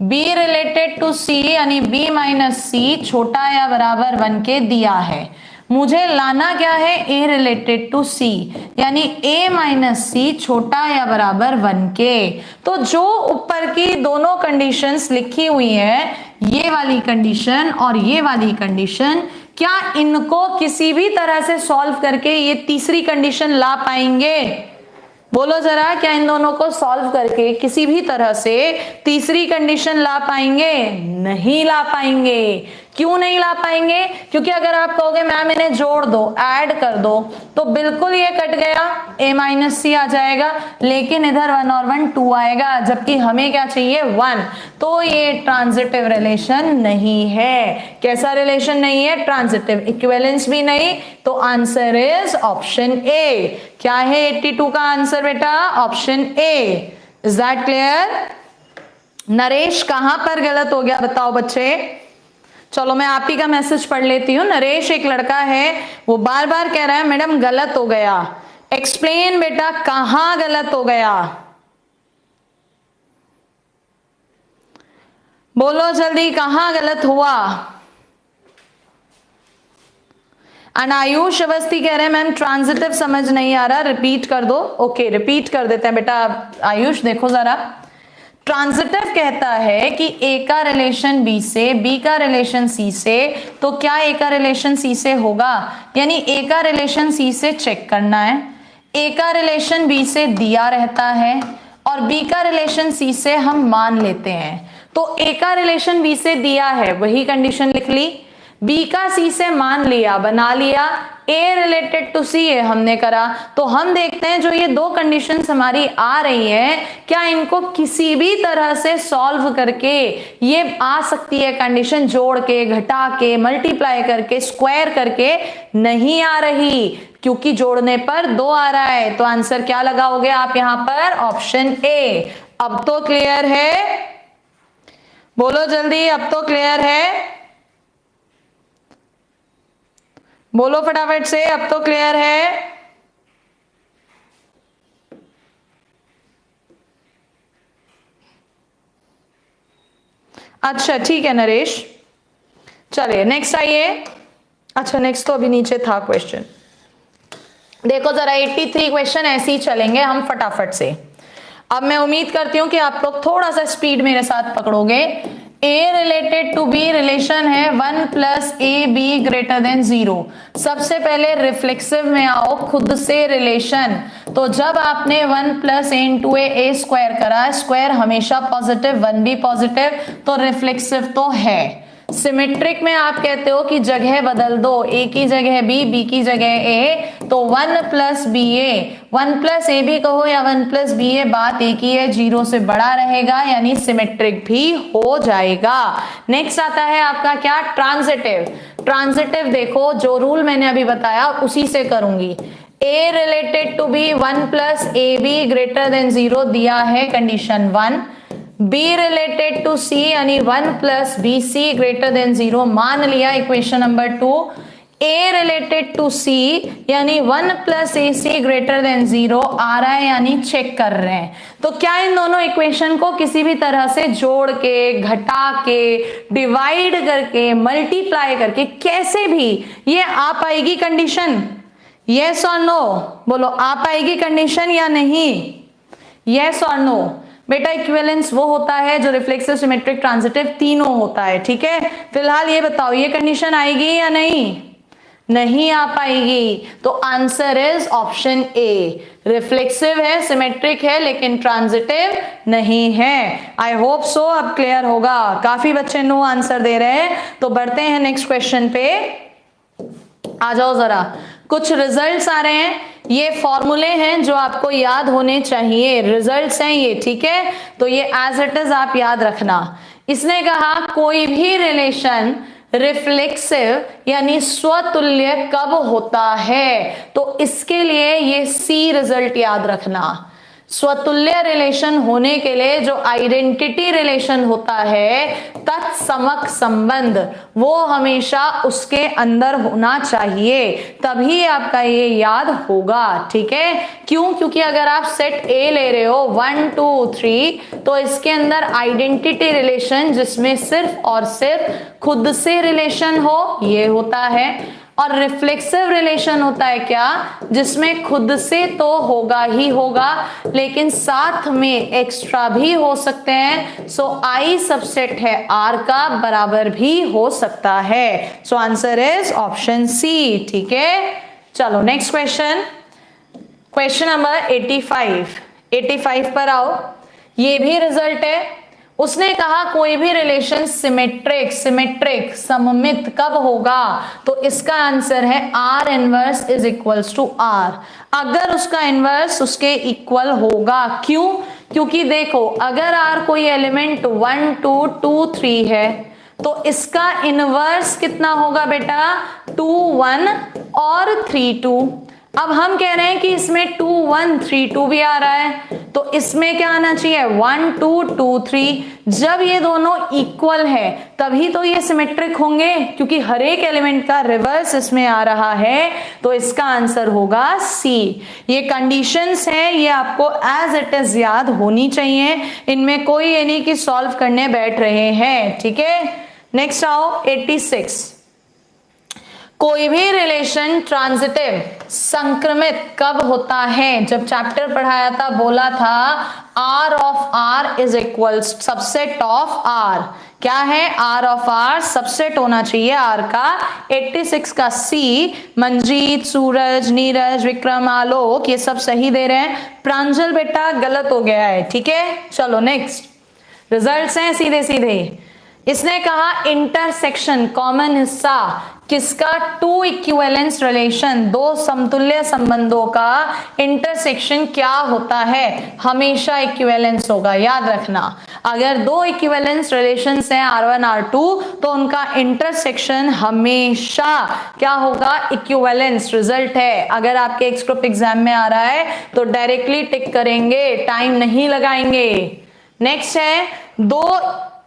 Speaker 1: b रिलेटेड टू c यानी b माइनस सी छोटा या बराबर 1 के दिया है। मुझे लाना क्या है? a रिलेटेड टू c यानी a माइनस सी छोटा या बराबर 1 के। तो जो ऊपर की दोनों कंडीशंस लिखी हुई है, ये वाली कंडीशन और ये वाली कंडीशन, क्या इनको किसी भी तरह से सॉल्व करके ये तीसरी कंडीशन ला पाएंगे? बोलो जरा, क्या इन दोनों को सॉल्व करके किसी भी तरह से तीसरी कंडीशन ला पाएंगे? नहीं ला पाएंगे। क्यों नहीं ला पाएंगे? क्योंकि अगर आप कहोगे मैम इन्हें जोड़ दो, ऐड कर दो, तो बिल्कुल ये कट गया, a माइनस सी आ जाएगा, लेकिन इधर 1 और 1 2 आएगा, जबकि हमें क्या चाहिए? 1। तो ये ट्रांजिटिव रिलेशन नहीं है। कैसा रिलेशन नहीं है? ट्रांजिटिव। इक्विवेलेंस भी नहीं, तो आंसर इज ऑप्शन ए। क्या है 82 का आंसर बेटा? Option A. Is that clear? Naresh कहां पर गलत हो गया बताओ बच्चे? चलो मैं आप ही का मैसेज पढ़ लेती हूँ। नरेश एक लड़का है, वो बार बार कह रहा है मैडम गलत हो गया। एक्सप्लेन बेटा, कहां गलत हो गया? बोलो जल्दी, कहां गलत हुआ? आयुष अवस्थी कह रहे हैं मैम ट्रांजिटिव समझ नहीं आ रहा, रिपीट कर दो। ओके, रिपीट कर देते हैं बेटा। आयुष देखो जरा, ट्रांजिटिव कहता है कि a का रिलेशन b से, b का रिलेशन c से, तो क्या a का रिलेशन c से होगा? यानी a का रिलेशन c से चेक करना है। a का रिलेशन b से दिया रहता है और b का रिलेशन c से हम मान लेते हैं। तो a का रिलेशन b से दिया है, वही कंडीशन लिख ली। b का c से मान लिया, बना लिया। a रिलेटेड टू c है हमने करा। तो हम देखते हैं जो ये दो कंडीशंस हमारी आ रही है, क्या इनको किसी भी तरह से सॉल्व करके ये आ सकती है कंडीशन, जोड़ के, घटा के, मल्टीप्लाई करके, स्क्वायर करके? नहीं आ रही, क्योंकि जोड़ने पर 2 आ रहा है। तो आंसर क्या लगाओगे आप यहां पर? Option A. अब तो क्लियर है? बोलो जल्दी, अब तो क्लियर है? बोलो फटाफट से, अब तो क्लियर है? अच्छा ठीक है नरेश, चलिए नेक्स्ट आइए। अच्छा नेक्स्ट तो अभी नीचे था क्वेश्चन। देखो जरा 83 क्वेश्चन ऐसे ही चलेंगे हम फटाफट से। अब मैं उम्मीद करती हूं कि आप लोग थोड़ा सा स्पीड मेरे साथ पकड़ोगे। a related to b relation है 1 plus A B greater than 0। सबसे पहले रिफ्लेक्सिव में आओ, खुद से रिलेशन। तो जब आपने 1 प्लस ए इंटू ए स्क्वायर करा, स्क्वायर हमेशा पॉजिटिव, 1 भी पॉजिटिव, तो रिफ्लेक्सिव तो है। सिमेट्रिक में आप कहते हो कि जगह बदल दो, a की जगह b, b की जगह a, तो 1 plus B A, 1 plus A B कहो या 1 प्लस बी ए, बात एक ही है, 0 से बड़ा रहेगा, यानी सिमेट्रिक भी हो जाएगा। नेक्स्ट आता है आपका क्या? ट्रांजिटिव। ट्रांजिटिव देखो, जो रूल मैंने अभी बताया उसी से करूंगी। a related to b 1 plus A B greater than 0 दिया है, condition 1। B related to C यानी 1 plus B C greater than 0 मान लिया equation number 2। A related to C यानी 1 plus A C greater than 0 आ रहा है यानी चेक कर रहे हैं। तो क्या इन दोनों इक्वेशन को किसी भी तरह से जोड़ के, घटा के, डिवाइड करके, मल्टीप्लाई करके, कैसे भी ये आ पाएगी कंडीशन? यस और नो बोलो, आ पाएगी कंडीशन या नहीं? यस और नो? बेटा इक्विवेलेंस वो होता है जो रिफ्लेक्सिव, सिमेट्रिक, ट्रांजिटिव तीनों होता है, ठीक है। फिलहाल ये बताओ ये कंडीशन आएगी या नहीं? नहीं आ पाएगी। तो answer is option A, reflexive है, सिमेट्रिक है, लेकिन ट्रांजिटिव नहीं है। आई होप सो अब क्लियर होगा। काफी बच्चे नो आंसर दे रहे हैं, तो बढ़ते हैं नेक्स्ट क्वेश्चन पे। आ जाओ जरा, कुछ रिजल्ट्स आ रहे हैं, ये फॉर्मूले हैं जो आपको याद होने चाहिए, रिजल्ट्स हैं ये, ठीक है। तो ये एज इट इज आप याद रखना। इसने कहा कोई भी रिलेशन रिफ्लेक्सिव यानी स्वतुल्य कब होता है, तो इसके लिए ये सी रिजल्ट याद रखना। स्वतुल्य रिलेशन होने के लिए जो आइडेंटिटी रिलेशन होता है, तत्समक संबंध, वो हमेशा उसके अंदर होना चाहिए, तभी आपका ये याद होगा, ठीक है। क्यों? क्योंकि अगर आप सेट ए ले रहे हो 1 2 3, तो इसके अंदर आइडेंटिटी रिलेशन जिसमें सिर्फ और सिर्फ खुद से रिलेशन हो, ये होता है। और रिफ्लेक्सिव रिलेशन होता है क्या? जिसमें खुद से तो होगा ही होगा, लेकिन साथ में एक्स्ट्रा भी हो सकते हैं। सो आई सबसेट है आर का, बराबर भी हो सकता है। So answer is option C, ठीक है। चलो नेक्स्ट क्वेश्चन, क्वेश्चन नंबर 85 पर आओ। ये भी रिजल्ट है। उसने कहा कोई भी रिलेशन सिमेट्रिक सममित कब होगा, तो इसका आंसर है R inverse is equals to R, अगर उसका इनवर्स उसके इक्वल होगा। क्यों? क्योंकि देखो अगर आर कोई एलिमेंट 1 2 2 3 है, तो इसका इनवर्स कितना होगा बेटा? 2 1 और 3 2। अब हम कह रहे हैं कि इसमें 2 1 3 2 भी आ रहा है, तो इसमें क्या आना चाहिए? 1 2 2 3। जब ये दोनों इक्वल है तभी तो ये सिमेट्रिक होंगे, क्योंकि हर एक एलिमेंट का रिवर्स इसमें आ रहा है, तो इसका आंसर होगा सी। ये कंडीशंस हैं, ये आपको एज इट इज याद होनी चाहिए, इनमें कोई ये नहीं कि सॉल्व करने बैठ रहे हैं, ठीक है। नेक्स्ट आओ 86। कोई भी रिलेशन ट्रांजिटिव संक्रमित कब होता है? जब चैप्टर पढ़ाया था बोला था R of R is equal subset of R. क्या है? आर ऑफ आर सबसेट होना चाहिए आर का। 86 का सी, मंजीत, सूरज, नीरज, विक्रम, आलोक ये सब सही दे रहे हैं, प्रांजल बेटा गलत हो गया है, ठीक है। चलो नेक्स्ट रिजल्ट्स हैं सीधे सीधे। इसने कहा इंटरसेक्शन कॉमन हिस्सा किसका? टू इक्विवेलेंस रिलेशन, दो समतुल्य संबंधों का इंटरसेक्शन क्या होता है? हमेशा इक्विवेलेंस होगा, याद रखना। अगर दो इक्विवेलेंस रिलेशंस हैं R1 R2, तो उनका इंटरसेक्शन हमेशा क्या होगा? इक्विवेलेंस। रिजल्ट है, अगर आपके एक्स ग्रुप एग्जाम में आ रहा है तो डायरेक्टली टिक करेंगे, टाइम नहीं लगाएंगे। नेक्स्ट है दो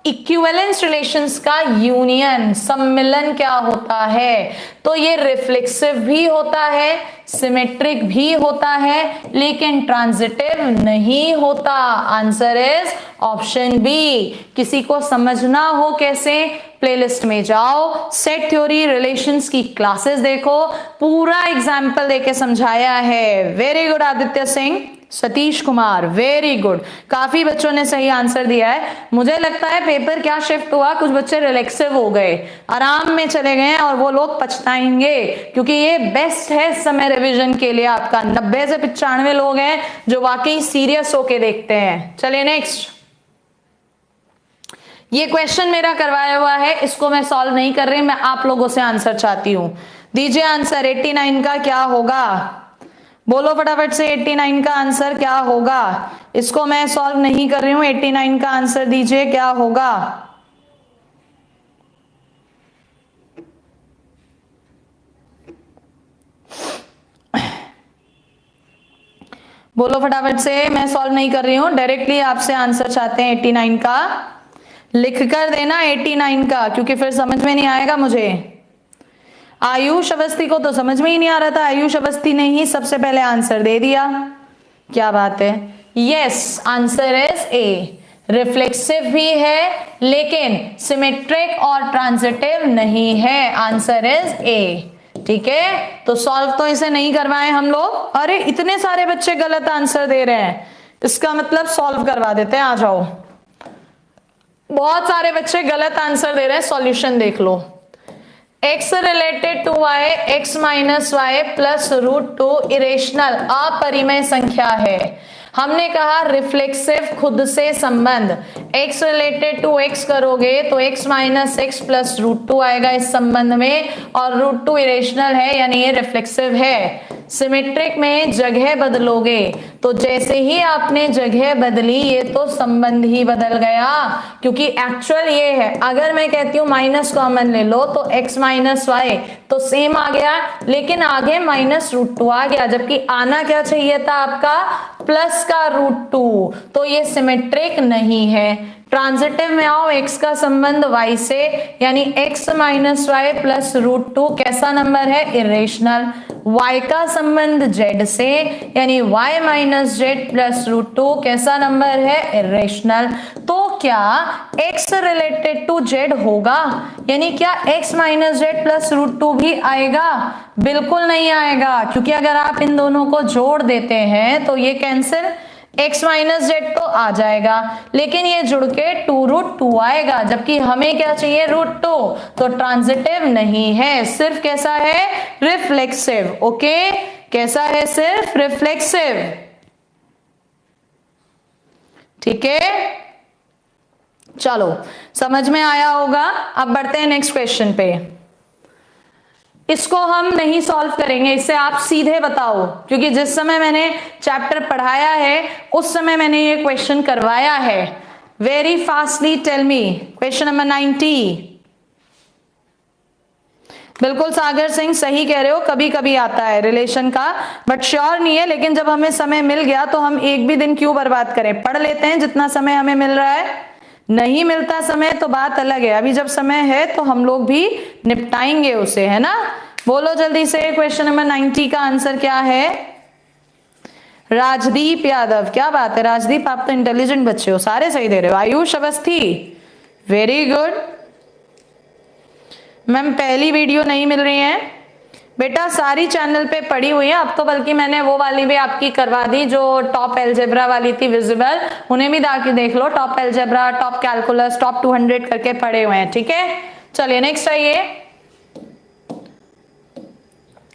Speaker 1: इक्विवेलेंस रिलेशंस का यूनियन, सम्मिलन क्या होता है? तो ये रिफ्लेक्सिव भी होता है, सिमेट्रिक भी होता है, लेकिन ट्रांजिटिव नहीं होता। Answer is option B. किसी को समझना हो कैसे, प्लेलिस्ट में जाओ, सेट थ्योरी रिलेशंस की क्लासेस देखो, पूरा एग्जाम्पल देके समझाया है। Very good Aditya Singh, Satish Kumar, very good. काफी बच्चों ने सही आंसर दिया है। मुझे लगता है पेपर क्या शिफ्ट हुआ, कुछ बच्चे रिलैक्सिव हो गए, आराम में चले गए, और वो लोग पछताएंगे, क्योंकि ये बेस्ट है इस समय रिवीजन के लिए आपका। 90 से 95 लोग हैं जो वाकई सीरियस होके देखते हैं। चलिए नेक्स्ट, ये क्वेश्चन मेरा करवाया हुआ है, इसको मैं सॉल्व नहीं कर रही, मैं आप लोगों से आंसर चाहती हूं। दीजिए आंसर, 89 का क्या होगा? बोलो फटाफट से 89 का आंसर क्या होगा? इसको मैं सॉल्व नहीं कर रही हूं, 89 का आंसर दीजिए, क्या होगा? बोलो फटाफट से, मैं सॉल्व नहीं कर रही हूं, डायरेक्टली आपसे आंसर चाहते हैं 89 का। लिख कर देना 89 का, क्योंकि फिर समझ में नहीं आएगा मुझे। आयुष अवस्थी को तो समझ में ही नहीं आ रहा था, आयुष अवस्थी ने ही सबसे पहले आंसर दे दिया। क्या बात है, yes answer is a. Reflexive भी है लेकिन सिमेट्रिक और ट्रांजिटिव नहीं है, आंसर इज ए। ठीक है, तो सॉल्व तो इसे नहीं करवाए हम लोग। अरे इतने सारे बच्चे गलत आंसर दे रहे हैं, इसका मतलब सॉल्व करवा देते हैं। आ जाओ, बहुत सारे बच्चे गलत आंसर दे रहे हैं, सॉल्यूशन देख लो। x related to y, x minus Y plus √2 irrational अपरिमेय संख्या है। हमने कहा रिफ्लेक्सिव खुद से संबंध, x रिलेटेड टू x करोगे तो x माइनस एक्स प्लस √2 आएगा इस संबंध में, और √2 इरेशनल है यानी ये रिफ्लेक्सिव है। सिमेट्रिक में जगह बदलोगे तो जैसे ही आपने जगह बदली ये तो संबंध ही बदल गया, क्योंकि एक्चुअल ये है। अगर मैं कहती हूं माइनस कॉमन ले लो तो x माइनस वाई तो सेम आ गया, लेकिन आगे माइनस √2 आ गया, जबकि आना क्या चाहिए था आपका, प्लस का √2, तो ये सिमेट्रिक नहीं है। ट्रांजिटिव में आओ, x का संबंध y से यानी x माइनस वाई प्लस √2 कैसा नंबर है, इरेशनल। y का संबंध z से यानी y माइनस जेड प्लस √2 कैसा नंबर है, इरेशनल। तो क्या x रिलेटेड टू z होगा, यानी क्या x माइनस जेड प्लस √2 भी आएगा, बिल्कुल नहीं आएगा, क्योंकि अगर आप इन दोनों को जोड़ देते हैं तो ये कैंसिल, x माइनस जेड तो आ जाएगा, लेकिन ये जुड़ के 2√2 आएगा, जबकि हमें क्या चाहिए, √2, तो ट्रांजिटिव नहीं है, सिर्फ कैसा है, रिफ्लेक्सिव। ओके, कैसा है, सिर्फ रिफ्लेक्सिव। ठीक है, चलो समझ में आया होगा। अब बढ़ते हैं नेक्स्ट क्वेश्चन पे। इसको हम नहीं सॉल्व करेंगे, इससे आप सीधे बताओ, क्योंकि जिस समय मैंने चैप्टर पढ़ाया है उस समय मैंने ये क्वेश्चन करवाया है। Very fastly tell me, question number 90। बिल्कुल सागर सिंह सही कह रहे हो, कभी कभी आता है रिलेशन का, बट श्योर नहीं है। लेकिन जब हमें समय मिल गया तो हम एक भी दिन क्यों बर्बाद करें, पढ़ लेते हैं जितना समय हमें मिल रहा है। नहीं मिलता समय तो बात अलग है, अभी जब समय है तो हम लोग भी निपटाएंगे उसे, है ना। बोलो जल्दी से, क्वेश्चन नंबर 90 का आंसर क्या है, राजदीप यादव। क्या बात है राजदीप, आप तो इंटेलिजेंट बच्चे हो, सारे सही दे रहे हो। Ayush Awasthi, very good. Ma'am पहली वीडियो नहीं मिल रही है बेटा, सारी चैनल पे पड़ी हुई है। अब तो बल्कि मैंने वो वाली भी आपकी करवा दी जो टॉप एल्जेब्रा वाली थी विजिबल, उन्हें भी जाके देख लो। Top algebra, top calculus, top 200 करके पड़े हुए हैं। ठीक है, चलिए नेक्स्ट आइए।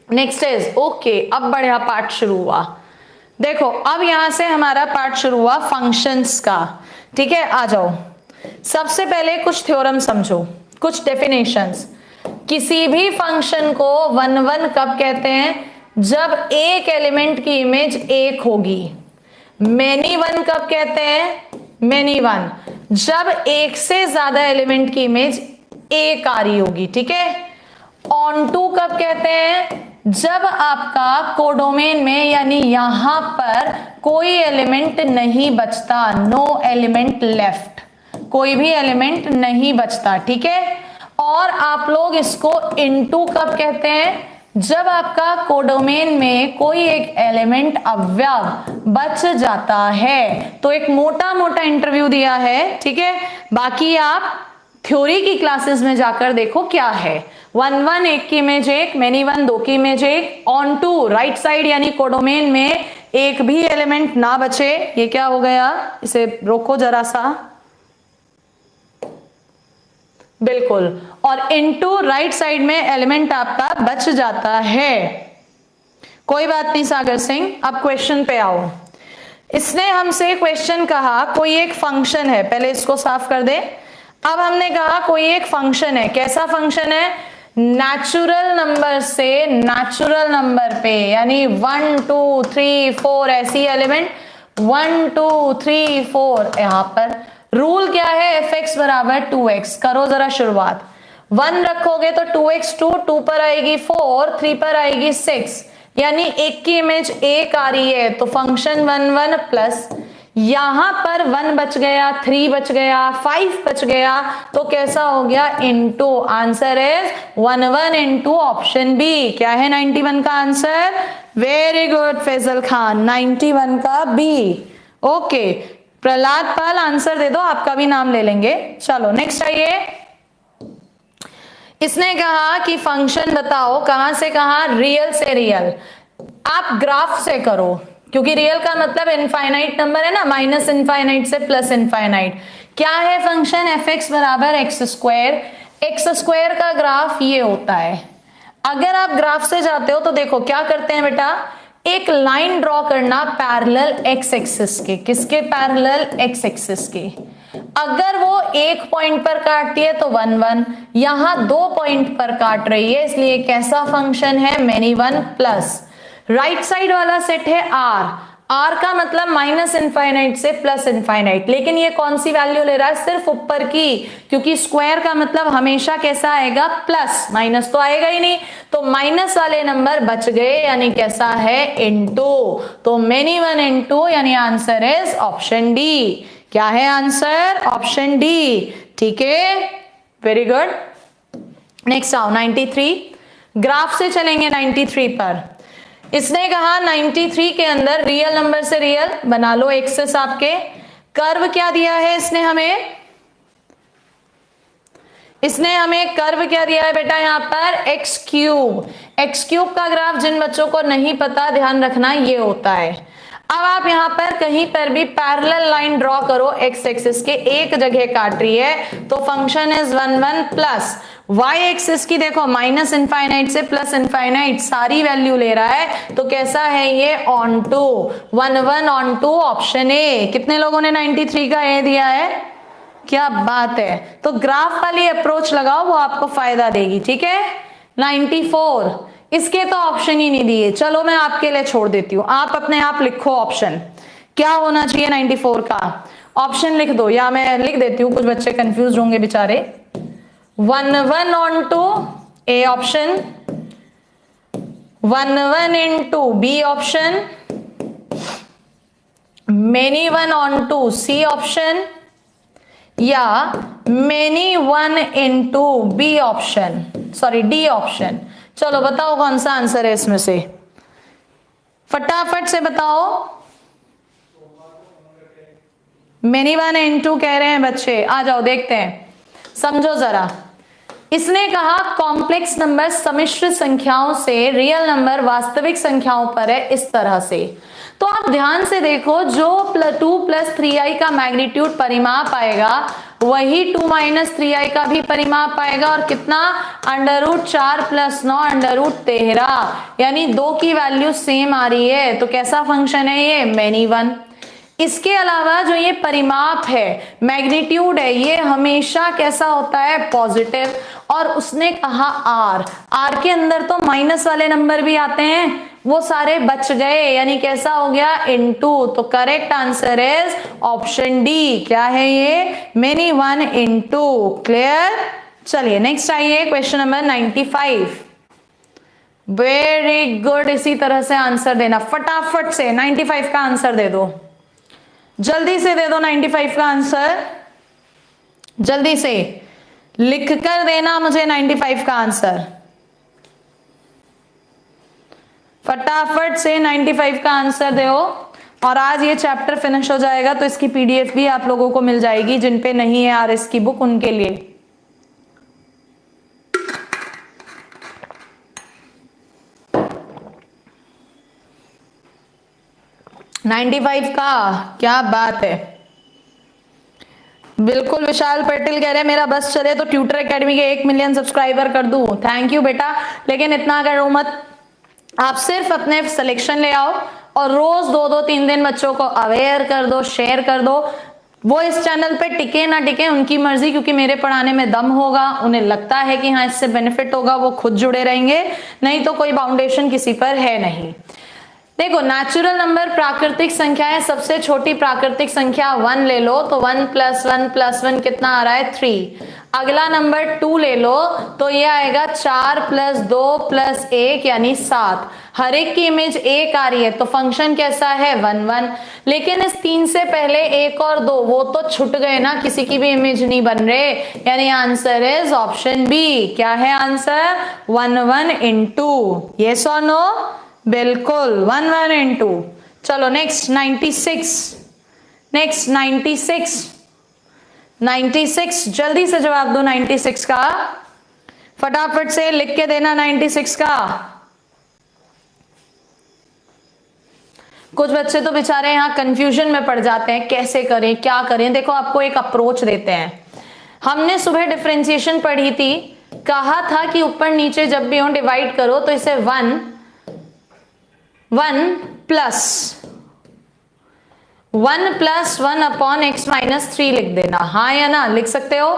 Speaker 1: नेक्स्ट इज ओके, अब बढ़िया पार्ट शुरू हुआ। देखो अब यहां से हमारा पार्ट शुरू हुआ फंक्शंस का। ठीक है, आ जाओ। सबसे पहले कुछ थ्योरम समझो, कुछ डेफिनेशंस। किसी भी फंक्शन को 1 1 कब कहते हैं, जब एक एलिमेंट की इमेज एक होगी। मैनी 1 कब कहते हैं, मैनी 1 जब एक से ज्यादा एलिमेंट की इमेज एक आ रही होगी। ठीक है, ऑन टू कब कहते हैं, जब आपका कोडोमेन में यानी यहां पर कोई एलिमेंट नहीं बचता, नो एलिमेंट लेफ्ट, कोई भी एलिमेंट नहीं बचता। ठीक है, और आप लोग इसको इनटू कब कहते हैं, जब आपका कोडोमेन में कोई एक एलिमेंट अवयव बच जाता है। तो एक मोटा मोटा इंटरव्यू दिया है। ठीक है, बाकी आप थ्योरी की क्लासेस में जाकर देखो क्या है। 1 1 एक की इमेज एक, मैनी 1 2 की इमेज एक, ऑन टू राइट साइड यानी कोडोमेन में एक भी एलिमेंट ना बचे। ये क्या हो गया, इसे रोको जरा सा, बिल्कुल, और इनटू राइट साइड में एलिमेंट आपका बच जाता है। कोई बात नहीं सागर सिंह, अब क्वेश्चन पे आओ। इसने हमसे क्वेश्चन कहा कोई एक फंक्शन है, पहले इसको साफ कर दे। अब हमने कहा कोई एक फंक्शन है, कैसा फंक्शन है, नेचुरल नंबर से नेचुरल नंबर पे, यानी 1 2 3 4 ऐसी एलिमेंट 1 2 3 4। यहां पर रूल क्या है, fx बराबर 2x। करो जरा शुरुआत, 1 रखोगे तो 2x 2 पर आएगी 4, 3 पर आएगी 6, यानी एक की इमेज एक आ रही है तो फंक्शन 1 1 प्लस, यहां पर 1 बच गया, 3 बच गया, 5 बच गया, तो कैसा हो गया, into. Answer is 1 1 into option B. क्या है 91 का आंसर? वेरी गुड फैजल खान, 91 का बी। ओके प्रहलाद पाल आंसर दे दो, आपका भी नाम ले लेंगे। चलो नेक्स्ट आइए। इसने कहा कि फंक्शन बताओ, कहां से कहां, रियल से रियल। आप ग्राफ से करो, क्योंकि रियल का मतलब इनफाइनाइट नंबर है ना, माइनस इनफाइनाइट से प्लस इनफाइनाइट। क्या है फंक्शन एफ एक्स बराबर एक्स स्क्वायर। एक्स स्क्वायर का ग्राफ ये होता है। अगर आप ग्राफ से जाते हो तो देखो क्या करते हैं बेटा, एक लाइन ड्रॉ करना पैरेलल एक्स एक्सिस के। किसके पैरेलल? एक्स एक्सिस के। अगर वो एक पॉइंट पर काटती है तो 1 1, यहां 2 पॉइंट पर काट रही है, इसलिए कैसा फंक्शन है, many one plus. Right side वाला सेट है आर, आर का मतलब माइनस इनफाइनाइट से प्लस इनफाइनाइट, लेकिन ये कौन सी वैल्यू ले रहा है, सिर्फ ऊपर की, क्योंकि स्क्वायर का मतलब हमेशा कैसा आएगा, प्लस, माइनस तो आएगा ही नहीं। तो माइनस वाले नंबर बच गए, यानी कैसा है, इनटू। तो मेनी वन इनटू, यानी आंसर इज ऑप्शन डी। क्या है आंसर? Option D. ठीक है, वेरी गुड। नेक्स्ट आओ 93। ग्राफ से चलेंगे 93 पर। इसने कहा 93 के अंदर रियल नंबर से रियल बना लो, एक्सेस आपके। कर्व क्या दिया है इसने हमें कर्व क्या दिया है बेटा, यहां पर एक्स क्यूब। एक्स क्यूब का ग्राफ जिन बच्चों को नहीं पता ध्यान रखना, ये होता है। अब आप यहां पर कहीं पर भी पैरेलल लाइन ड्रॉ करो, एक्स एक्सिस के एक जगह काट रही है, तो function is 1 1 plus. Y axis की देखो माइनस इनफाइनाइट से प्लस इनफाइनाइट सारी वैल्यू ले रहा है, तो कैसा है ये, onto. 1 1 onto, option A. कितने लोगों ने 93 का ए दिया है? क्या बात है। तो ग्राफ वाली अप्रोच लगाओ, वो आपको फायदा देगी। ठीक है। 94, इसके तो ऑप्शन ही नहीं दिए। चलो मैं आपके लिए छोड़ देती हूं, आप अपने आप लिखो ऑप्शन क्या होना चाहिए 94 का। ऑप्शन लिख दो, या मैं लिख देती हूं, कुछ बच्चे कंफ्यूज होंगे बेचारे। 1 1 onto A option, 1 1 into B option, many one onto C option, या many one into B option, sorry D option. चलो बताओ कौन सा आंसर है इसमें से, फटाफट से बताओ। मेनी वन इनटू कह रहे हैं बच्चे, आ जाओ देखते हैं, समझो जरा। इसने कहा कॉम्प्लेक्स नंबर सम्मिश्र संख्याओं से रियल नंबर वास्तविक संख्याओं पर है इस तरह से। तो आप ध्यान से देखो, जो 2 + 3i का मैग्नीट्यूड परिमाप आएगा, वही 2 - 3i का भी परिमाप आएगा। और कितना, √4 + 9 √13, यानी 2 की वैल्यू सेम आ रही है। तो कैसा फंक्शन है ये, मेनी वन। इसके अलावा जो ये परिमाप है, मैग्नीट्यूड है, ये हमेशा कैसा होता है, पॉजिटिव। और उसने कहा आर के अंदर तो माइनस वाले नंबर भी आते हैं, वो सारे बच गए, यानी कैसा हो गया, इनटू। तो correct answer is option D. क्या है ये, मेनी वन इनटू। क्लियर। चलिए नेक्स्ट आइए, क्वेश्चन नंबर 95। वेरी गुड, इसी तरह से आंसर देना, फटाफट से 95 का आंसर दे दो, जल्दी से दे दो 95 का आंसर, जल्दी से लिख कर देना मुझे 95 का आंसर, फटाफट से 95 का आंसर दो। और आज ये चैप्टर फिनिश हो जाएगा, तो इसकी पीडीएफ भी आप लोगों को मिल जाएगी, जिन पे नहीं है आरएस की बुक उनके लिए। $95 का, क्या बात है। बिल्कुल विशाल पटेल कह रहे हैं मेरा बस चले तो ट्यूटर एकेडमी के 1 मिलियन सब्सक्राइबर कर दूं। थैंक यू बेटा, लेकिन इतना करो मत, आप सिर्फ अपने सिलेक्शन ले आओ और रोज 2-2 3 दिन बच्चों को अवेयर कर दो, शेयर कर दो। वो इस चैनल पे टिके ना टिके उनकी मर्जी, क्योंकि मेरे पढ़ाने में दम होगा, उन्हें लगता है कि हाँ इससे बेनिफिट होगा, वो खुद जुड़े रहेंगे, नहीं तो कोई बाउंडेशन किसी पर है नहीं। देखो नेचुरल नंबर प्राकृतिक संख्या है, सबसे छोटी प्राकृतिक संख्या 1 ले लो तो 1 + 1 + 1 कितना आ रहा है 3। अगला नंबर 2 ले लो तो ये आएगा 4 + 2 + 1 यानी 7। हर एक की इमेज 1 आ रही है तो फंक्शन कैसा है 1 1। लेकिन इस 3 से पहले 1 और 2 वो तो छूट गए ना, किसी की भी इमेज नहीं बन रहे, यानी आंसर इज ऑप्शन बी। क्या है आंसर 1 1 × यस और नो, बिल्कुल 1 1 × चलो नेक्स्ट 96 जल्दी से जवाब दो 96 का, फटाफट से लिख के देना 96 का। कुछ बच्चे तो बेचारे यहाँ कंफ्यूजन में पड़ जाते हैं, कैसे करें क्या करें। देखो आपको एक अप्रोच देते हैं। हमने सुबह डिफरेंशिएशन पढ़ी थी, कहा था कि ऊपर नीचे जब भी हो डिवाइड करो तो इसे 1 + 1 + 1 / x - 3 लिख देना, हाँ या ना, लिख सकते हो।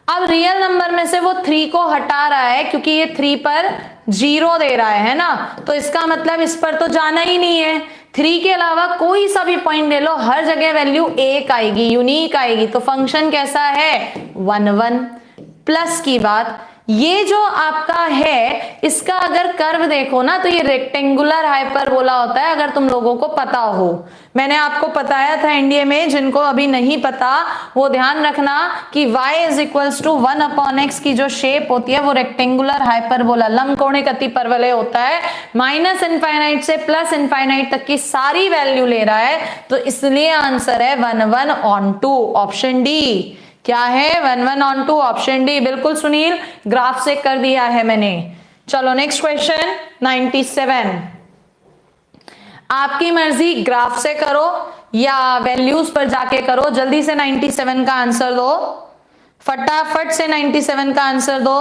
Speaker 1: अब रियल नंबर में से वो 3 को हटा रहा है क्योंकि ये 3 पर 0 दे रहा है ना, तो इसका मतलब इस पर तो जाना ही नहीं है। 3 के अलावा कोई सा भी पॉइंट ले लो, हर जगह वैल्यू 1 आएगी, यूनिक आएगी। तो फंक्शन कैसा है 1 1। प्लस की बात, ये जो आपका है इसका अगर कर्व देखो ना तो ये रेक्टेंगुलर हाइपरबोला होता है, अगर तुम लोगों को पता हो। मैंने आपको बताया था एनडीए में, जिनको अभी नहीं पता वो ध्यान रखना कि y = 1/x की जो शेप होती है वो रेक्टेंगुलर हाइपरबोला लंबकोणिक अतिपरवलय होता है। -∞ से +∞ तक की सारी वैल्यू ले रहा है, तो इसलिए आंसर है 1 1 / ऑप्शन डी। क्या है 1 1 / ऑप्शन डी, बिल्कुल सुनील, ग्राफ से कर दिया है मैंने। चलो नेक्स्ट क्वेश्चन 97। आपकी मर्जी, ग्राफ से करो या वैल्यूज पर जाके करो। जल्दी से 97 का आंसर दो, फटाफट से 97 का आंसर दो।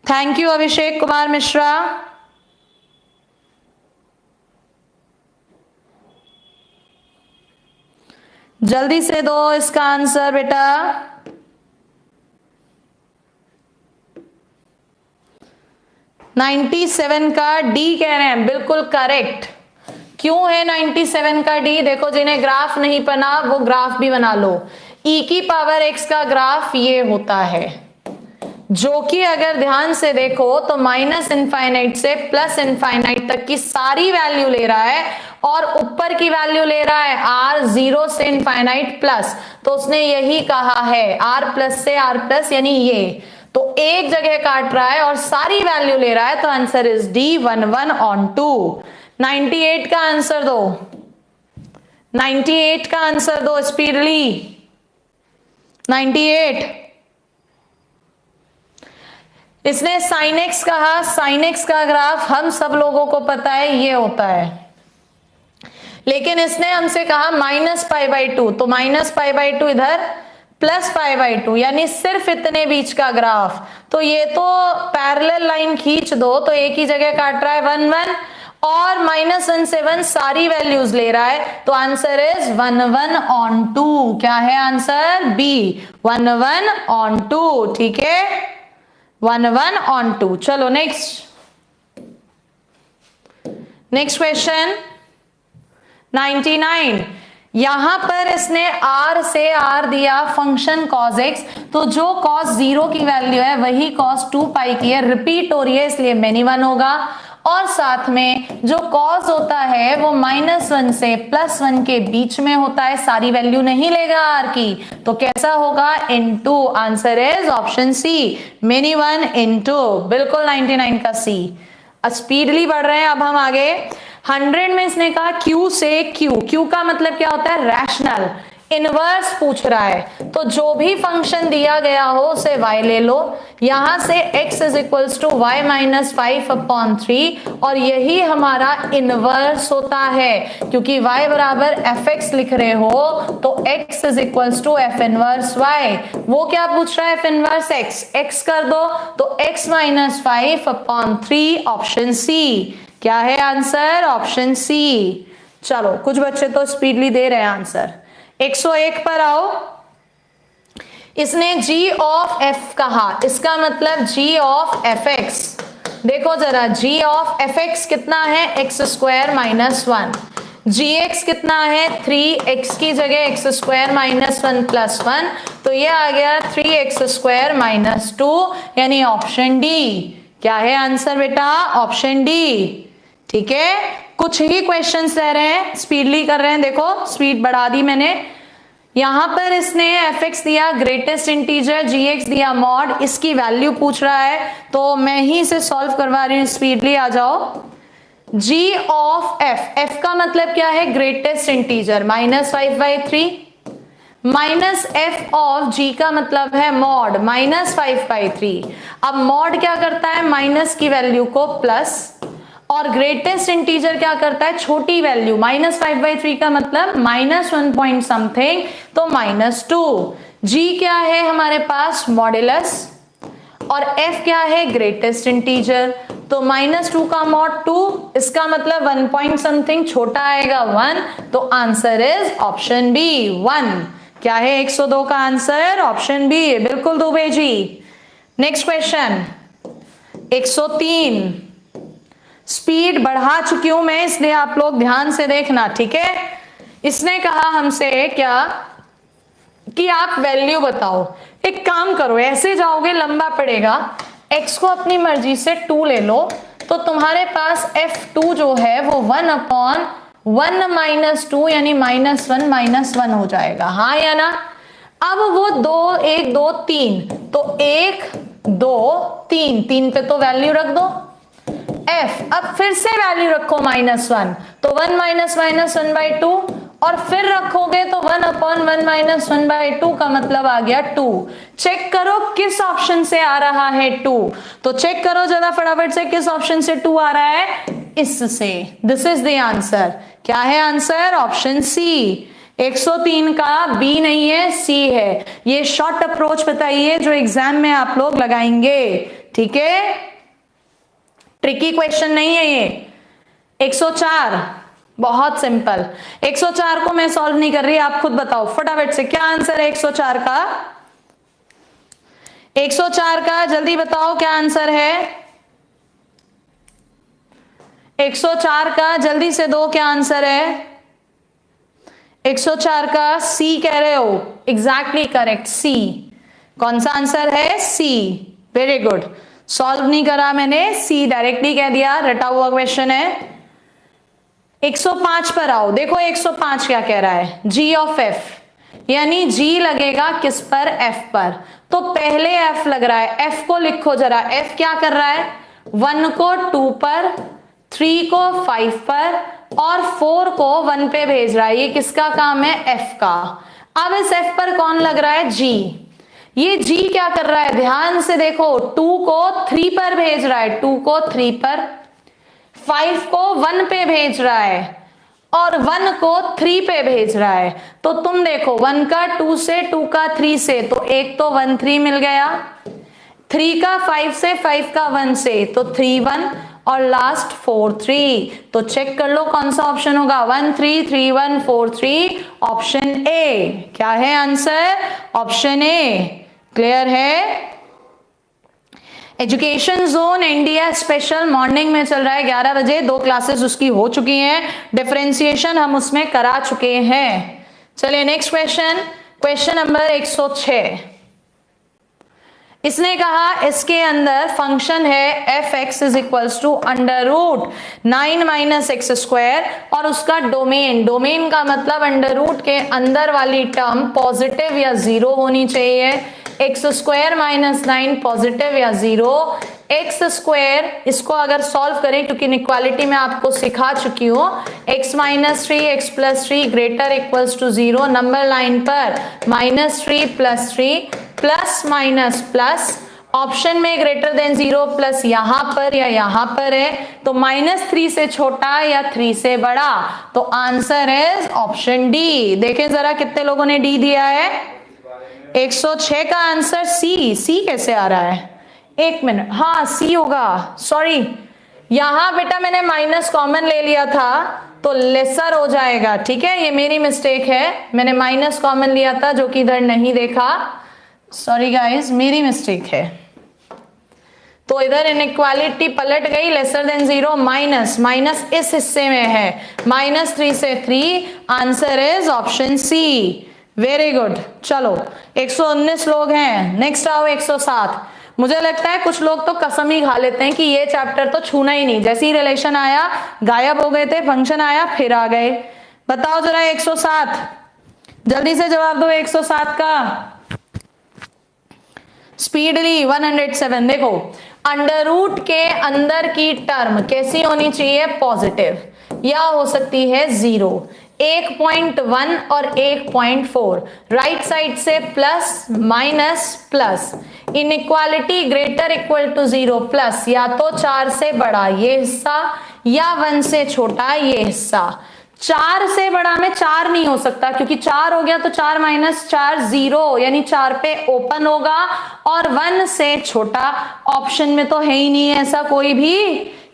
Speaker 1: Thank you Abhishek Kumar Mishra. जल्दी से दो इसका आंसर बेटा। 97 का डी कह रहे हैं, बिल्कुल करेक्ट। क्यों है 97 का डी? देखो जिन्हें ग्राफ नहीं बना वो ग्राफ भी बना लो। e⁻x का ग्राफ ये होता है, जो कि अगर ध्यान से देखो तो -∞ से +∞ तक की सारी वैल्यू ले रहा है और ऊपर की वैल्यू ले रहा है r 0 से ∞ प्लस। तो उसने यही कहा है r+ से r+, यानी ये तो एक जगह काट रहा है और सारी वैल्यू ले रहा है, तो आंसर इज डी 1 1 / 98 का आंसर दो, 98 का आंसर दो स्पीडली। 98 इसने sin x कहा, sin x का ग्राफ हम सब लोगों को पता है ये होता है, लेकिन इसने हमसे कहा -π/2, तो -π/2 इधर +π/2, यानी सिर्फ इतने बीच का ग्राफ। तो ये तो पैरेलल लाइन खींच दो तो एक ही जगह काट रहा है 1 1 और -1 से 1 सारी वैल्यूज ले रहा है, तो आंसर इज 1 1 / 2। क्या है आंसर बी 1 1 / 2, ठीक है 1 1 / 2। चलो नेक्स्ट क्वेश्चन 99। यहां पर इसने r से r दिया फंक्शन cos x, तो जो cos 0 की वैल्यू है वही cos 2π की है, रिपीट हो रही है इसलिए मेनी 1 होगा। और साथ में जो cos होता है वो -1 से +1 के बीच में होता है, सारी वैल्यू नहीं लेगा r की, तो कैसा होगा into. Answer is option see many 1 × बिल्कुल 99 का सी। स्पीडली बढ़ रहे हैं अब हम आगे। 100 में इसने कहा Q से Q का मतलब क्या होता है रैशनल, इनवर्स पूछ रहा है, तो जो भी फंक्शन दिया गया हो उसे y ले लो। यहां से x = y - 5/3 और यही हमारा इनवर्स होता है, क्योंकि y = fx लिख रहे हो तो x = f इनवर्स y। वो क्या पूछ रहा है f इनवर्स x कर दो तो x - 5/3 ऑप्शन सी। क्या है आंसर ऑप्शन सी। चलो कुछ बच्चे तो स्पीडली दे रहे हैं आंसर। 101 पर आओ। इसने g ऑफ f कहा, इसका मतलब g ऑफ fx, देखो जरा, g ऑफ एफ एक्स कितना है, एक्स स्क्वायर माइनस 1, जी एक्स कितना है 3x की जगह एक्स स्क्वायर माइनस 1 प्लस 1, तो ये आ गया 3x स्क्वायर माइनस 2, यानी ऑप्शन डी। क्या है आंसर बेटा, ऑप्शन डी। ठीक है, कुछ ही क्वेश्चंस रह रहे हैं, स्पीडली कर रहे हैं। देखो स्पीड बढ़ा दी मैंने। यहां पर इसने एफ एक्स दिया ग्रेटेस्ट इंटीजर, जी एक्स दिया मॉड, इसकी वैल्यू पूछ रहा है, तो मैं ही इसे सॉल्व करवा रही हूँ। स्पीडली आ जाओ। g ऑफ f, f का मतलब क्या है, greatest integer, -5/3, minus f of g का मतलब है मॉड, -5/3। अब मॉड क्या करता है, माइनस की वैल्यू को प्लस, और ग्रेटेस्ट इंटीजर क्या करता है, छोटी वैल्यू, -5/3 का मतलब -1 पॉइंट समथिंग, तो -2। g क्या है हमारे पास, मॉड्यूलस, और f क्या है, ग्रेटेस्ट इंटीजर, तो -2 का मॉड 2, इसका मतलब 1 पॉइंट समथिंग, छोटा आएगा 1, तो आंसर इज ऑप्शन बी 1। क्या है 102 का आंसर, ऑप्शन बी, बिल्कुल Dubey ji. Next question 103। Speed बढ़ा चुकी हूं मैं, इसलिए आप लोग ध्यान से देखना, ठीक है। इसने कहा हमसे क्या कि आप वैल्यू बताओ। एक काम करो, ऐसे जाओगे लंबा पड़ेगा, x को अपनी मर्जी से 2 ले लो, तो तुम्हारे पास f2 जो है वो 1/1 माइनस 2 यानी -1 हो जाएगा, हाँ या ना। अब वो 2 1 2 3, तो 1 2 3, 3 पे तो वैल्यू रख दो f, अब फिर से वैल्यू रखो -1, तो 1 - -1/2, और फिर रखोगे तो 1/1 - 1/2 का मतलब आ गया 2। चेक करो किस ऑप्शन से आ रहा है 2, तो चेक करो जरा फटाफट से किस ऑप्शन से 2 आ रहा है, इससे। This is the answer. क्या है आंसर, ऑप्शन सी। 103 का बी नहीं है, सी है। ये शॉर्ट अप्रोच बताइए जो एग्जाम में आप लोग लगाएंगे, ठीक है, ट्रिकी क्वेश्चन नहीं है ये। 104 बहुत सिंपल। 104 को मैं सॉल्व नहीं कर रही, आप खुद बताओ फटाफट से क्या आंसर है 104 का। 104 का जल्दी बताओ क्या आंसर है। 104 का जल्दी से दो, क्या आंसर है 104 का। सी कह रहे हो, एग्जैक्टली करेक्ट, सी। कौन सा आंसर है, सी। वेरी गुड, सॉल्व नहीं करा मैंने, सी डायरेक्टली कह दिया, रटा हुआ क्वेश्चन है। 105 पर आओ, देखो 105 क्या कह रहा है, g ऑफ f, यानी g लगेगा किस पर, f पर, तो पहले f लग रहा है, f को लिखो जरा। f क्या कर रहा है, 1 को 2 पर, 3 को 5 पर, और 4 को 1 पे भेज रहा है। ये किसका काम है, f का। अब इस f पर कौन लग रहा है, g। ये g क्या कर रहा है, ध्यान से देखो, 2 को 3 पर भेज रहा है, 2 को 3 पर, 5 को 1 पे भेज रहा है, और 1 को 3 पे भेज रहा है। तो तुम देखो 1 का 2 से, 2 का 3 से, तो एक तो 1 3 मिल गया, 3 का 5 से, 5 का 1 से, तो 3 1, और लास्ट 4 3। तो चेक कर लो कौन सा ऑप्शन होगा, 1 3 3 1 4 3, ऑप्शन ए। क्या है आंसर, ऑप्शन ए। क्लियर है। Education zone India special morning में चल रहा है 11 बजे, 2 क्लासेस उसकी हो चुकी हैं, डिफरेंशिएशन हम उसमें करा चुके हैं। चलिए नेक्स्ट क्वेश्चन, क्वेश्चन नंबर 106। इसने कहा इसके अंदर फंक्शन है F X is equals to √9 - x², और उसका डोमेन, डोमेन का मतलब अंडर रूट के अंदर वाली टर्म पॉजिटिव या 0 होनी चाहिए। x² - 9 पॉजिटिव या 0, x², इसको अगर सॉल्व करें, क्योंकि इनइक्वालिटी में आपको सिखा चुकी हूं, x - 3 x + 3 greater equals to 0, number line पर -3 + 3 प्लस माइनस प्लस, ऑप्शन में ग्रेटर देन 0 प्लस यहां पर या यहां पर है, तो -3 से छोटा या 3 से बड़ा, तो आंसर इज ऑप्शन डी। देखें जरा कितने लोगों ने डी दिया है। 106 का आंसर सी। सी कैसे आ रहा है, एक मिनट, हाँ सी होगा, सॉरी यहां बेटा मैंने माइनस कॉमन ले लिया था तो लेसर हो जाएगा, ठीक है, ये मेरी मिस्टेक है, मैंने माइनस कॉमन लिया था जो कि इधर नहीं देखा, सॉरी गाइस मेरी मिस्टेक है। तो इधर इनइक्वालिटी पलट गई, लेसर देन 0, माइनस माइनस इस हिस्से में है, -3 से 3, answer is option C. Very good. चलो 119 लोग हैं, नेक्स्ट आओ 107। मुझे लगता है कुछ लोग तो कसम ही खा लेते हैं कि ये चैप्टर तो छूना ही नहीं, जैसे ही रिलेशन आया गायब हो गए थे, फंक्शन आया फिर आ गए। बताओ जरा 107, जल्दी से जवाब दो 107 का, स्पीडली। 107 देखो, अंडर रूट के अंदर की टर्म कैसी होनी चाहिए? पॉजिटिव, या हो सकती है 0, 1.1 और 1.4, राइट साइड से plus minus plus, inequality greater equal to 0, plus या तो 4 से बड़ा ये हिस्सा या 1 से छोटा ये हिस्सा। 4 से बड़ा में 4 नहीं हो सकता, क्योंकि 4 हो गया तो 4 माइनस 4 0, यानी 4 पे ओपन होगा, और 1 से छोटा ऑप्शन में तो है ही नहीं ऐसा कोई भी।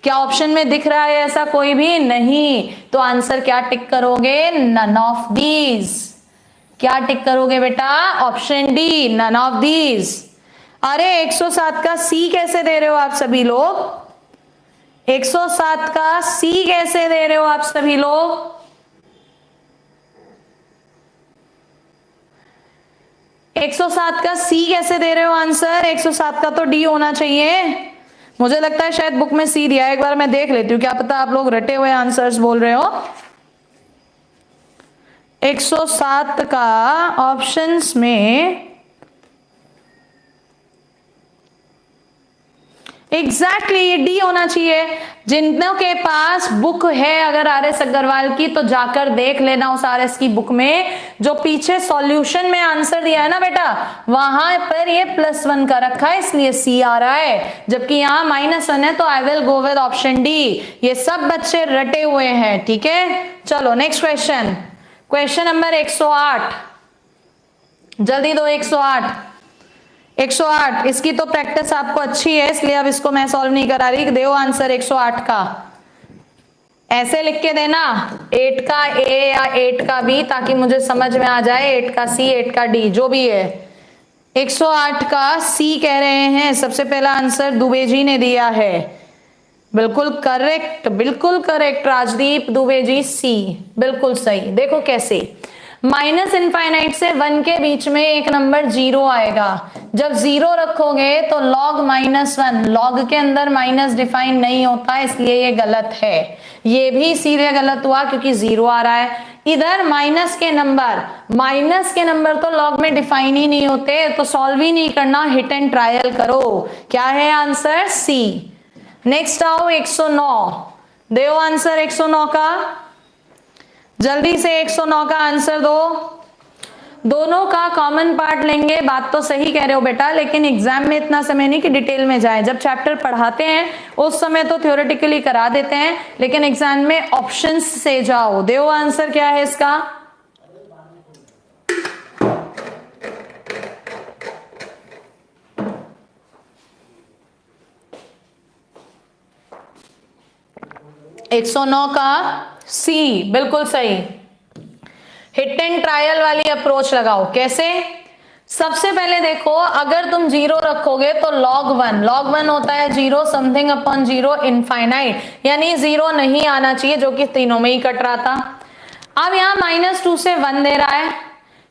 Speaker 1: क्या ऑप्शन में दिख रहा है ऐसा कोई भी? नहीं। तो आंसर क्या टिक करोगे? None of these. क्या टिक करोगे बेटा? Option D, none of these. अरे 107 का सी कैसे दे रहे हो आप सभी लोग? 107 का सी कैसे दे रहे हो आप सभी लोग? 107 का सी कैसे दे रहे हो आंसर? 107 का तो डी होना चाहिए। मुझे लगता है शायद बुक में सी दिया है, एक बार मैं देख लेती हूँ, क्या पता आप लोग रटे हुए आंसर्स बोल रहे हो। 107 का ऑप्शंस में एग्जैक्टली ये डी होना चाहिए। जिनों के पास बुक है अगर आर.एस. अग्रवाल की, तो जाकर देख लेना उस आर.एस. की बुक में, जो पीछे सॉल्यूशन में आंसर दिया है ना बेटा, वहां पर ये +1 का रखा है, इसलिए सी आ रहा है, जबकि यहाँ -1 है, तो I will go with option D. ये सब बच्चे रटे हुए हैं, ठीक है। चलो नेक्स्ट क्वेश्चन, क्वेश्चन नंबर 108, जल्दी दो 108। 108 इसकी तो प्रैक्टिस आपको अच्छी है, इसलिए अब इसको मैं सॉल्व नहीं करा रही। दो आंसर 108 का, ऐसे लिख के देना, 8 का ए या 8 का बी, ताकि मुझे समझ में आ जाए 8 का सी 8 का डी जो भी है। 108 का सी कह रहे हैं, सबसे पहला आंसर दुबे जी ने दिया है, बिल्कुल करेक्ट, बिल्कुल करेक्ट राजदीप दुबे जी, सी बिल्कुल सही। देखो कैसे, -∞ से 1 के बीच में एक नंबर 0 आएगा, जब 0 रखोगे तो log -1, log के अंदर माइनस डिफाइन नहीं होता, इसलिए ये गलत है। ये भी इसीलिए गलत हुआ क्योंकि 0 आ रहा है। इधर माइनस के नंबर तो log में डिफाइन ही नहीं होते, तो सॉल्व ही नहीं करना, हिट एंड ट्रायल करो। क्या है आंसर? सी। नेक्स्ट आओ 109, दो आंसर 109 का, जल्दी से 109 का आंसर दो। दोनों का कॉमन पार्ट लेंगे, बात तो सही कह रहे हो बेटा, लेकिन एग्जाम में इतना समय नहीं कि डिटेल में जाए। जब चैप्टर पढ़ाते हैं उस समय तो थ्योरेटिकली करा देते हैं, लेकिन एग्जाम में ऑप्शंस से जाओ। दो आंसर क्या है इसका? एक 109 का सी बिल्कुल सही। हिट एंड ट्रायल वाली अप्रोच लगाओ। कैसे? सबसे पहले देखो, अगर तुम 0 रखोगे तो log 1 होता है 0 समथिंग अपॉन 0 इनफाइनाइट, यानी 0 नहीं आना चाहिए, जो कि तीनों में ही कट रहा था। अब यहाँ -2 से 1 दे रहा है,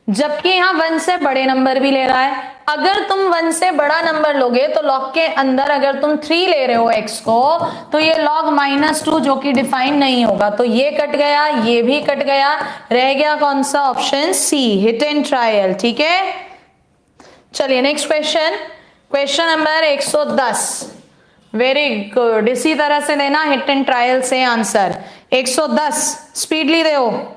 Speaker 1: जबकि यहाँ 1 से बड़े नंबर भी ले रहा है। अगर तुम 1 से बड़ा नंबर लोगे तो log के अंदर अगर तुम 3 ले रहे हो x को, तो ये log -2 जो कि डिफाइन नहीं होगा, तो ये कट गया, ये भी कट गया, रह गया कौन सा? Option C, hit and trial. ठीक है, चलिए next question, question number 110। Very good, इसी तरह से देना, हिट एंड ट्रायल से आंसर। 110 स्पीडली दो।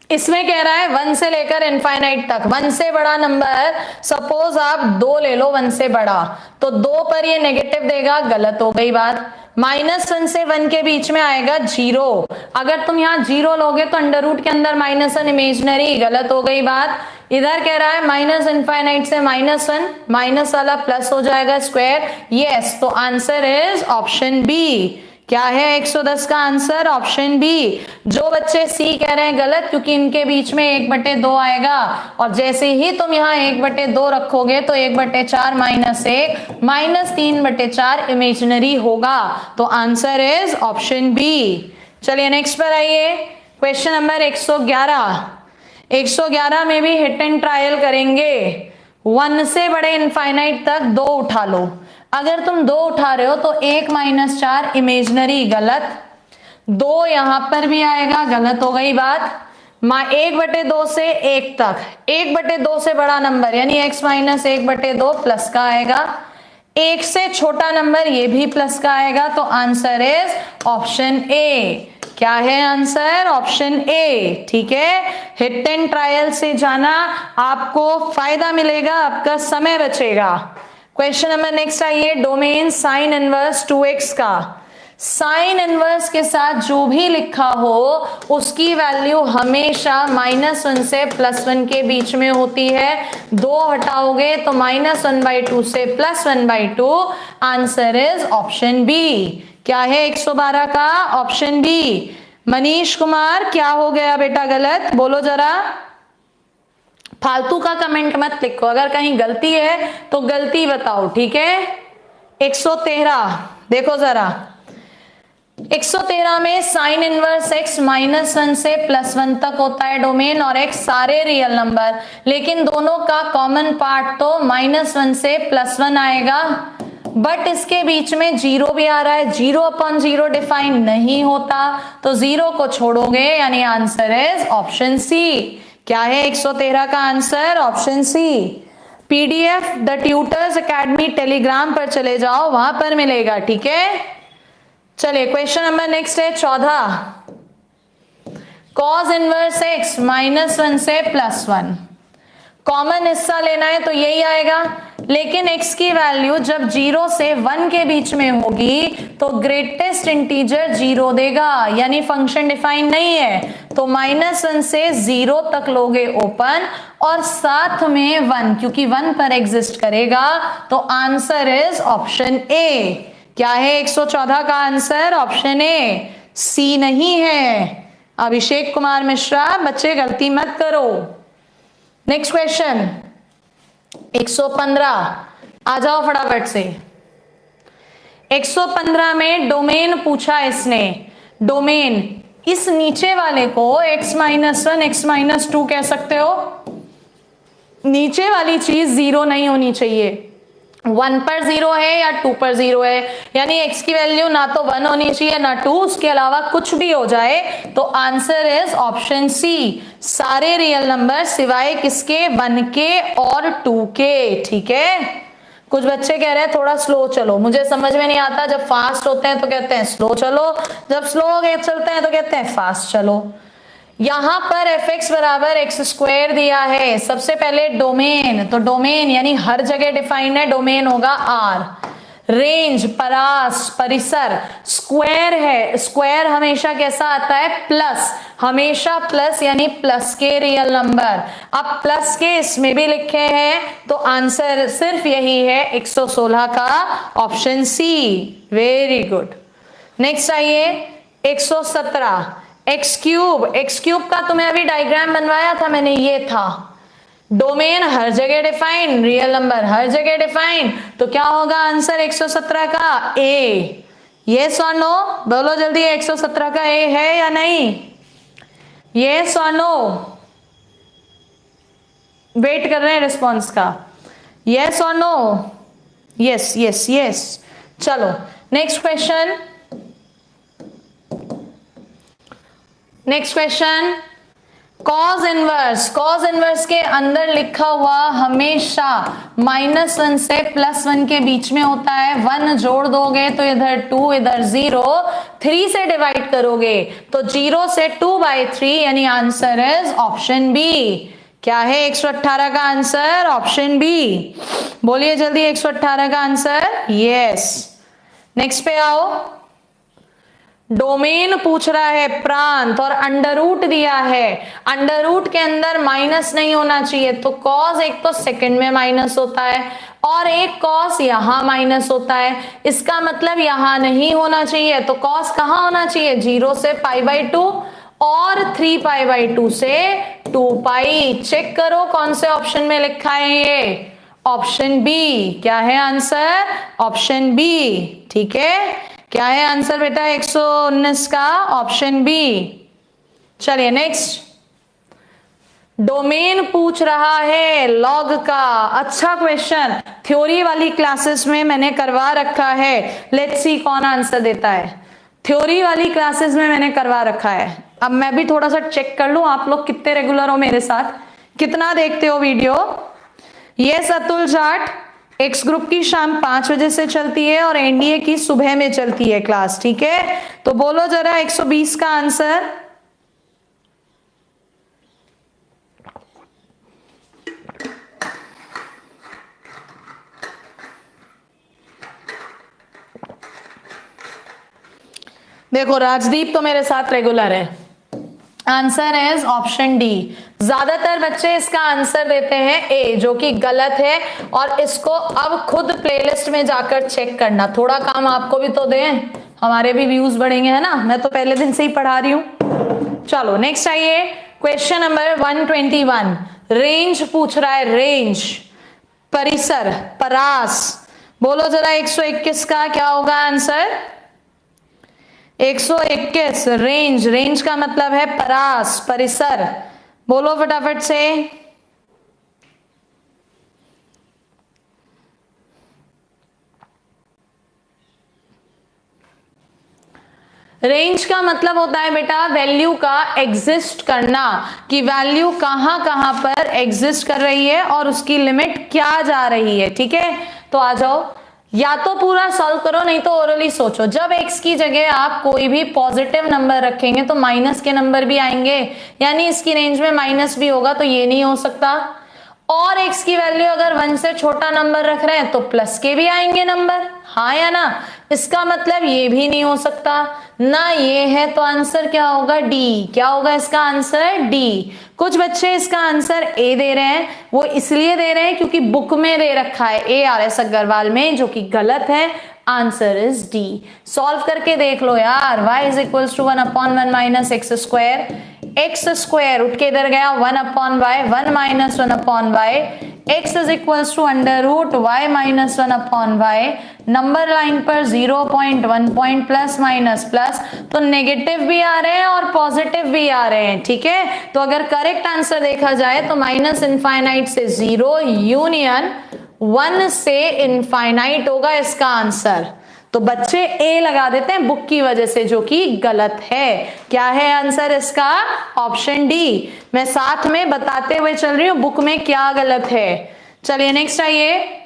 Speaker 1: इसमें कह रहा है 1 से लेकर इनफाइनाइट तक, 1 से बड़ा नंबर, सपोज आप 2 ले लो 1 से बड़ा, तो 2 पर ये नेगेटिव देगा, गलत हो गई बात। -1 से 1 के बीच में आएगा 0, अगर तुम यहाँ 0 लोगे तो अंडर रूट के अंदर -1 इमेजिनरी, गलत हो गई बात। इधर कह रहा है -∞ से -1, माइनस वाला प्लस हो जाएगा स्क्वायर, यस, तो आंसर इज ऑप्शन बी। क्या है 110 का आंसर? Option B. जो बच्चे सी कह रहे हैं गलत, क्योंकि इनके बीच में 1/2 आएगा, और जैसे ही तुम यहाँ 1/2 रखोगे तो 1/4 -1 -3/4 इमेजिनरी होगा। तो आंसर इज ऑप्शन बी। चलिए नेक्स्ट पर आइए, क्वेश्चन नंबर 111। 111 में भी हिट एंड ट्रायल करेंगे। 1 से बड़े इनफाइनाइट तक 2 उठा लो। अगर तुम 2 उठा रहे हो तो 1 - 4 इमेजिनरी, गलत। 2 यहां पर भी आएगा, गलत हो गई बात। 1/2 से 1 तक, 1/2 से बड़ा नंबर यानी x - 1/2 प्लस का आएगा। 1 से छोटा नंबर ये भी प्लस का आएगा। तो आंसर इज ऑप्शन ए। क्या है आंसर? Option A. ठीक है, हिट एंड ट्रायल से जाना, आपको फायदा मिलेगा, आपका समय बचेगा। क्वेश्चन नंबर नेक्स्ट आइए, डोमेन साइन इनवर्स 2x का। साइन इनवर्स के साथ जो भी लिखा हो उसकी वैल्यू हमेशा -1 से +1 के बीच में होती है। 2 हटाओगे तो -1/2 से +1/2। Answer is option B. क्या है 112 का? Option B. मनीष कुमार, क्या हो गया बेटा गलत? बोलो जरा। फालतू का कमेंट मत लिखो, अगर कहीं गलती है तो गलती बताओ, ठीक है। 113 देखो जरा, 113 में साइन इनवर्स x -1 से +1 तक होता है डोमेन, और x सारे रियल नंबर, लेकिन दोनों का कॉमन पार्ट तो -1 से +1 आएगा। बट इसके बीच में 0 भी आ रहा है, 0/0 डिफाइन नहीं होता, तो 0 को छोड़ोगे, यानी आंसर इज ऑप्शन सी। क्या है 113 का answer? Option C. PDF the tutors academy Telegram पर चले जाओ, वहां पर मिलेगा, ठीक है। चलिए क्वेश्चन नंबर नेक्स्ट है 14। कॉस इनवर्स x -1 से +1, कॉमन हिस्सा लेना है तो यही आएगा, लेकिन x की वैल्यू जब 0 से 1 के बीच में होगी तो ग्रेटेस्ट इंटीजर 0 देगा, यानी फंक्शन डिफाइन नहीं है। तो -1 से 0 तक लोगे ओपन, और साथ में 1, क्योंकि 1 पर एग्जिस्ट करेगा, तो आंसर इज ऑप्शन ए। क्या है 114 का आंसर? Option A. सी नहीं है। अभिषेक कुमार मिश्रा, बच्चे गलती मत करो। नेक्स्ट क्वेश्चन 115, आ जाओ फटाफट से। 115 में डोमेन पूछा इसने। डोमेन, इस नीचे वाले को x -1 x -2 कह सकते हो। नीचे वाली चीज 0 नहीं होनी चाहिए। 1 पर 0 है या 2 पर 0 है, यानी x की वैल्यू ना तो 1 होनी चाहिए ना 2, उसके अलावा कुछ भी हो जाए, तो आंसर इज ऑप्शन सी। सारे रियल नंबर सिवाय किसके? 1 के और 2 के, ठीक है। कुछ बच्चे कह रहे हैं थोड़ा स्लो चलो, मुझे समझ में नहीं आता, जब फास्ट होते हैं तो कहते हैं स्लो चलो, जब स्लो चलते हैं तो कहते हैं फास्ट चलो। यहां पर fx बराबर x² दिया है। सबसे पहले डोमेन, तो डोमेन यानी हर जगह डिफाइंड है, डोमेन होगा R। रेंज, परास, परिसर, स्क्वायर है, स्क्वायर हमेशा कैसा आता है? प्लस, हमेशा प्लस, यानी प्लस के रियल नंबर। अब प्लस के इसमें भी लिखे हैं, तो आंसर सिर्फ यही है 116 का, option C. Very good. Next आइए 117, x क्यूब का तुम्हें अभी डायग्राम बनवाया था मैंने, ये था। डोमेन हर जगह डिफाइन, रियल नंबर हर जगह डिफाइन, तो क्या होगा आंसर 117 का? ए। यस और नो? बोलो जल्दी, 117 का ए है या नहीं? यस और नो? वेट कर रहे हैं रिस्पॉन्स का। यस और नो? Yes yes yes. चलो next question. Next question, cos inverse. Cos inverse के अंदर लिखा हुआ हमेशा -1 से +1 के बीच में होता है। 1 जोड़ दोगे तो इधर 2, इधर 0, 3 से डिवाइड करोगे तो 0 से 2/3, यानी आंसर इज ऑप्शन बी। क्या है 118 का आंसर? Option B. बोलिए जल्दी 118 का आंसर। यस। नेक्स्ट पे आओ, डोमेन पूछ रहा है प्रांत और अंडर रूट दिया है, अंडर रूट के अंदर माइनस नहीं होना चाहिए, तो कॉस एक तो सेकंड में माइनस होता है और एक कॉस यहां माइनस होता है, इसका मतलब यहां नहीं होना चाहिए, तो कॉस कहां होना चाहिए, 0 से π/2 और 3π/2 से 2π। चेक करो कौन से ऑप्शन में लिखा है ये, ऑप्शन बी। क्या है आंसर, ऑप्शन बी। ठीक है, क्या है आंसर बेटा 119 का, ऑप्शन बी। चलिए नेक्स्ट, डोमेन पूछ रहा है लॉग का। अच्छा क्वेश्चन, थ्योरी वाली क्लासेस में मैंने करवा रखा है, लेट्स सी कौन आंसर देता है। थ्योरी वाली क्लासेस में मैंने करवा रखा है, अब मैं भी थोड़ा सा चेक कर लूं आप लोग कितने रेगुलर हो मेरे साथ, कितना देखते हो वीडियो। ये अतुल जाट एक्स ग्रुप की शाम 5 बजे से चलती है और एनडीए की सुबह में चलती है क्लास, ठीक है। तो बोलो जरा 120 का आंसर। देखो राजदीप तो मेरे साथ रेगुलर है, आंसर इज ऑप्शन डी। ज्यादातर बच्चे इसका आंसर देते हैं ए, जो कि गलत है, और इसको अब खुद प्लेलिस्ट में जाकर चेक करना, थोड़ा काम आपको भी तो दें, हमारे भी व्यूज बढ़ेंगे, है ना। मैं तो पहले दिन से ही पढ़ा रही हूं। चलो नेक्स्ट आइए, क्वेश्चन नंबर 121। रेंज पूछ रहा है, रेंज, परिसर, परास। बोलो जरा 121 का क्या होगा आंसर, 121 रेंज, रेंज का मतलब है परास, परिसर। बोलो फटाफट से। रेंज का मतलब होता है बेटा वैल्यू का एग्जिस्ट करना, कि वैल्यू कहां कहां पर एग्जिस्ट कर रही है और उसकी लिमिट क्या जा रही है, ठीक है। तो आ जाओ, या तो पूरा सॉल्व करो नहीं तो ओरली सोचो। जब x की जगह आप कोई भी पॉजिटिव नंबर रखेंगे तो माइनस के नंबर भी आएंगे, यानी इसकी रेंज में माइनस भी होगा, तो ये नहीं हो सकता। और x की वैल्यू अगर 1 से छोटा नंबर रख रहे हैं तो प्लस के भी आएंगे नंबर, हाँ या ना। इसका मतलब ये भी नहीं हो सकता ना, ये है, तो आंसर क्या होगा, डी। क्या होगा इसका आंसर, डी। कुछ बच्चे इसका आंसर ए दे रहे हैं, वो इसलिए दे रहे हैं क्योंकि बुक में दे रखा है ARS अग्रवाल में, जो कि गलत है। Answer is D. सॉल्व करके देख लो यार। y is equal to 1/1 minus x square, x square उठ के इधर गया 1/y, 1 minus 1/y, x is equal to under root y minus 1/y। Number line पर 0 point 1 point plus minus plus, तो नेगेटिव भी आ रहे हैं और पॉजिटिव भी आ रहे हैं, ठीक है। तो अगर करेक्ट आंसर देखा जाए तो माइनस इनफाइनाइट से 0 यूनियन 1 से इनफाइनाइट होगा इसका आंसर। तो बच्चे ए लगा देते हैं बुक की वजह से, जो कि गलत है। क्या है आंसर इसका, ऑप्शन डी। मैं साथ में बताते हुए चल रही हूं बुक में क्या गलत है। चलिए नेक्स्ट आइए,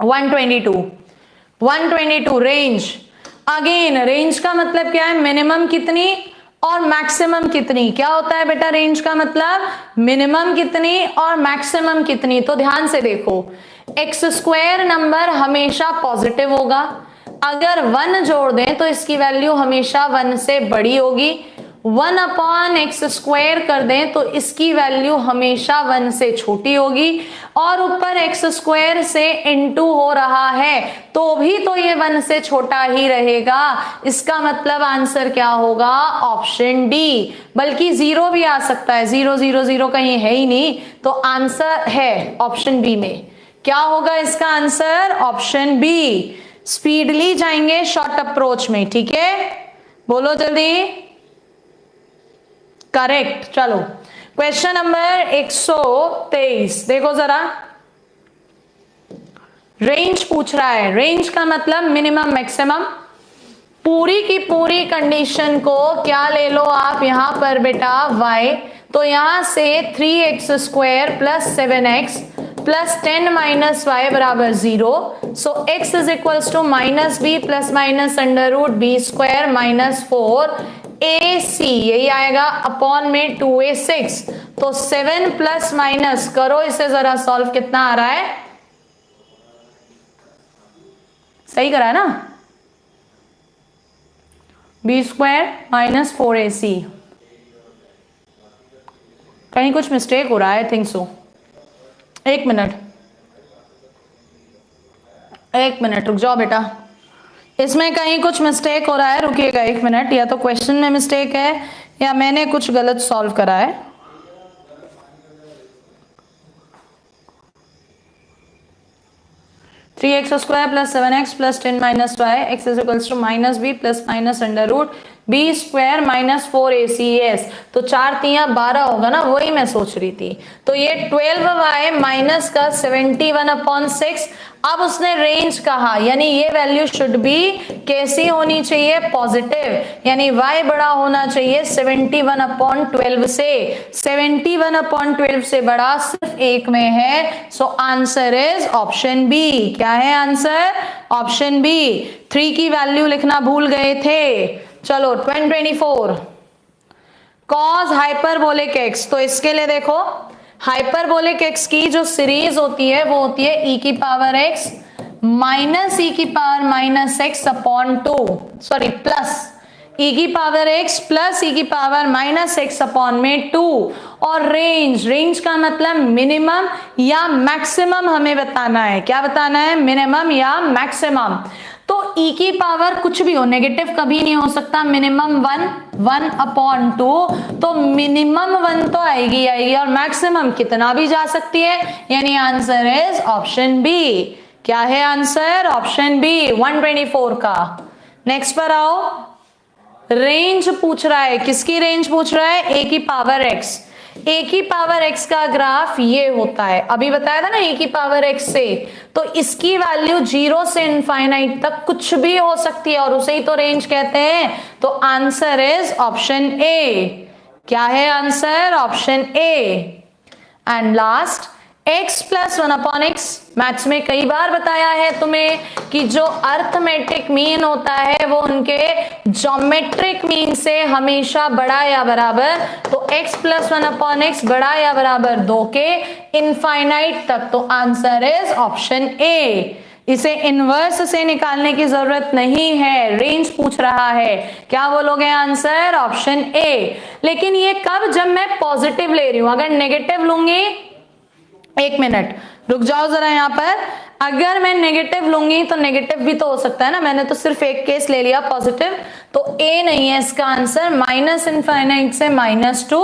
Speaker 1: 122 रेंज। अगेन रेंज का मतलब क्या है, मिनिमम कितनी और मैक्सिमम कितनी। क्या होता है बेटा रेंज का मतलब, मिनिमम कितनी और मैक्सिमम कितनी। तो ध्यान से देखो, एक्स स्क्वायर नंबर हमेशा पॉजिटिव होगा, अगर 1 जोड़ दें तो इसकी वैल्यू हमेशा 1 से बड़ी होगी। 1/x² कर दें तो इसकी वैल्यू हमेशा 1 से छोटी होगी, और ऊपर x² से इनटू हो रहा है तो भी तो ये 1 से छोटा ही रहेगा। इसका मतलब आंसर क्या होगा, ऑप्शन डी। बल्कि 0 भी आ सकता है, 0 0 0 कहीं है ही नहीं, तो आंसर है ऑप्शन बी में। क्या होगा इसका आंसर, ऑप्शन बी। स्पीडली जाएंगे शॉर्ट अप्रोच में, ठीक है, बोलो जल्दी। करेक्ट। चलो क्वेश्चन नंबर 123 देखो जरा, रेंज पूछ रहा है। रेंज का मतलब मिनिमम मैक्सिमम। पूरी की पूरी कंडीशन को क्या ले लो आप यहां पर बेटा, y, तो यहां से 3x² plus 7x plus 10 minus y बराबर 0। So x is equal to minus b plus minus under root b² minus 4ac, यही आएगा अपॉन में 2a6। तो 7 प्लस माइनस करो इसे जरा सॉल्व, कितना आ रहा है, सही करा है ना। B square minus 4ac। कहीं कुछ मिस्टेक हो रहा है, आई थिंक सो। एक मिनट रुक जाओ बेटा, इसमें कहीं कुछ मिस्टेक हो रहा है, रुकिएगा 1 मिनट। या तो क्वेश्चन में मिस्टेक है या मैंने कुछ गलत सॉल्व करा है। Three x square plus 7x plus 10 minus y x is equals to minus b plus minus under root b square minus 4ac। तो 4 तियां 12 होगा ना, वही मैं सोच रही थी। तो ये 12y माइनस का 71/6। अब उसने रेंज कहा, यानी ये वैल्यू शुड बी कैसी होनी चाहिए, पॉजिटिव, यानी y बड़ा होना चाहिए 71/12 से। 71/12 से बड़ा सिर्फ एक में है, so answer is option B. क्या है आंसर? Option B. 3 की वैल्यू लिखना भूल गए थे। चलो 24 कॉस हाइपरबोलिक एक्स। तो इसके लिए देखो, हाइपरबोलिक एक्स की जो सीरीज होती है वो होती है e की पावर x माइनस e की power minus x upon 2, sorry plus e की पावर x प्लस e की पावर माइनस x अपॉन में 2। और रेंज का मतलब मिनिमम या मैक्सिमम हमें बताना है। क्या बताना है? मिनिमम या मैक्सिमम। तो e की पावर कुछ भी हो, नेगेटिव कभी नहीं हो सकता। मिनिमम 1 अपॉन 2, तो मिनिमम 1 तो आएगी और मैक्सिमम कितना भी जा सकती है, यानी आंसर इज ऑप्शन बी। क्या है आंसर? ऑप्शन बी 124 का। नेक्स्ट पर आओ, रेंज पूछ रहा है। किसकी रेंज पूछ रहा है? ए की पावर एक्स। ए की पावर एक्स का ग्राफ ये होता है, अभी बताया था ना ए की पावर एक्स से। तो इसकी वैल्यू 0 से इनफाइनाइट तक कुछ भी हो सकती है और उसे ही तो रेंज कहते हैं। तो आंसर इज ऑप्शन ए। क्या है answer? Option A. And last x plus 1/x। Maths में कई बार बताया है तुम्हें कि जो अर्थमेटिक मीन होता है वो उनके ज्योमेट्रिक मीन से हमेशा बड़ा या बराबर। तो x प्लस 1/x बड़ा या बराबर 2 के इनफाइनाइट तक। तो आंसर इज ऑप्शन ए। इसे इनवर्स से निकालने की जरूरत नहीं है, रेंज पूछ रहा है। क्या बोलोगे आंसर? Option A. लेकिन ये कब? जब मैं पॉजिटिव ले रही हूं। अगर नेगेटिव लूंगी, 1 मिनट रुक जाओ जरा यहाँ पर। अगर मैं नेगेटिव लूंगी तो नेगेटिव भी तो हो सकता है ना, मैंने तो सिर्फ एक केस ले लिया पॉजिटिव। तो ए नहीं है इसका आंसर। माइनस इनफाइनाइट से -2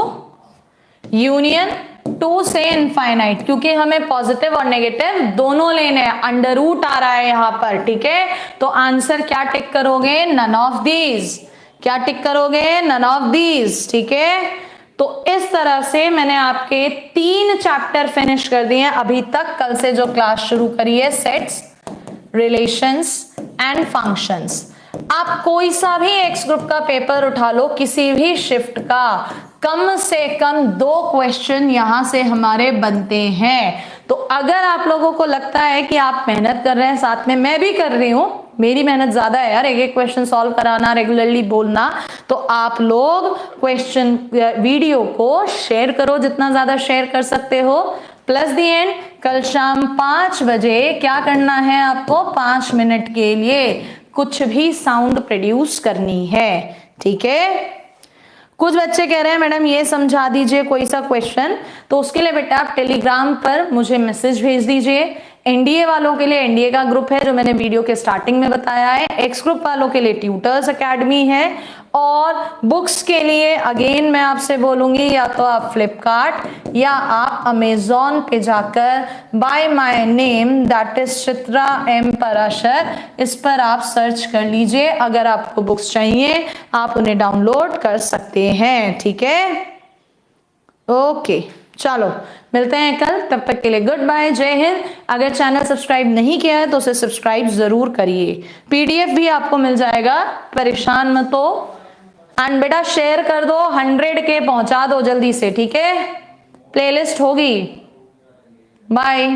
Speaker 1: यूनियन 2 से इनफाइनाइट, क्योंकि हमें पॉजिटिव और नेगेटिव दोनों लेने हैं। अंडर रूट आ रहा है यहाँ पर, ठीक है। तो आंसर क्या टिक करोगे? None of these. क्या टिक करोगे? नन ऑफ दीज, ठीक है। तो इस तरह से मैंने आपके 3 चैप्टर फिनिश कर दिए हैं अभी तक। कल से जो क्लास शुरू करी है, सेट्स, रिलेशंस एंड फंक्शंस। आप कोई सा भी एक्स ग्रुप का पेपर उठा लो, किसी भी शिफ्ट का, कम से कम 2 क्वेश्चन यहां से हमारे बनते हैं। तो अगर आप लोगों को लगता है कि आप मेहनत कर रहे हैं, साथ में मैं भी कर रही हूं, मेरी मेहनत ज्यादा है यार, एक क्वेश्चन सॉल्व कराना, रेगुलरली बोलना, तो आप लोग क्वेश्चन वीडियो को शेयर करो, जितना ज्यादा शेयर कर सकते हो। प्लस दी एंड, कल शाम 5 बजे क्या करना है आपको? 5 मिनट के लिए कुछ भी साउंड प्रोड्यूस करनी है, ठीक है। कुछ बच्चे कह रहे हैं मैडम ये समझा दीजिए कोई सा क्वेश्चन, तो उसके लिए बेटा आप टेलीग्राम पर मुझे मैसेज भेज दीजिए। एनडीए वालों के लिए एनडीए का ग्रुप है जो मैंने वीडियो के स्टार्टिंग में बताया है। एक्स ग्रुप वालों के लिए ट्यूटर्स एकेडमी है। और बुक्स के लिए अगेन मैं आपसे बोलूंगी, या तो आप फ्लिपकार्ट या आप अमेजोन पे जाकर buy my name that is Chitra M Parashar, इस पर आप सर्च कर लीजिए। अगर आपको बुक्स चाहिए आप उन्हें डाउनलोड कर सकते हैं, ठीक है। ओके चलो मिलते हैं कल, तब तक के लिए गुड बाय, जय हिंद। अगर चैनल सब्सक्राइब नहीं किया है तो उसे सब्सक्राइब जरूर करिए। पीडीएफ भी आपको मिल जाएगा, परेशान मत हो। एंड बेटा शेयर कर दो, 100 के पहुंचा दो जल्दी से, ठीक है। प्लेलिस्ट होगी। बाय।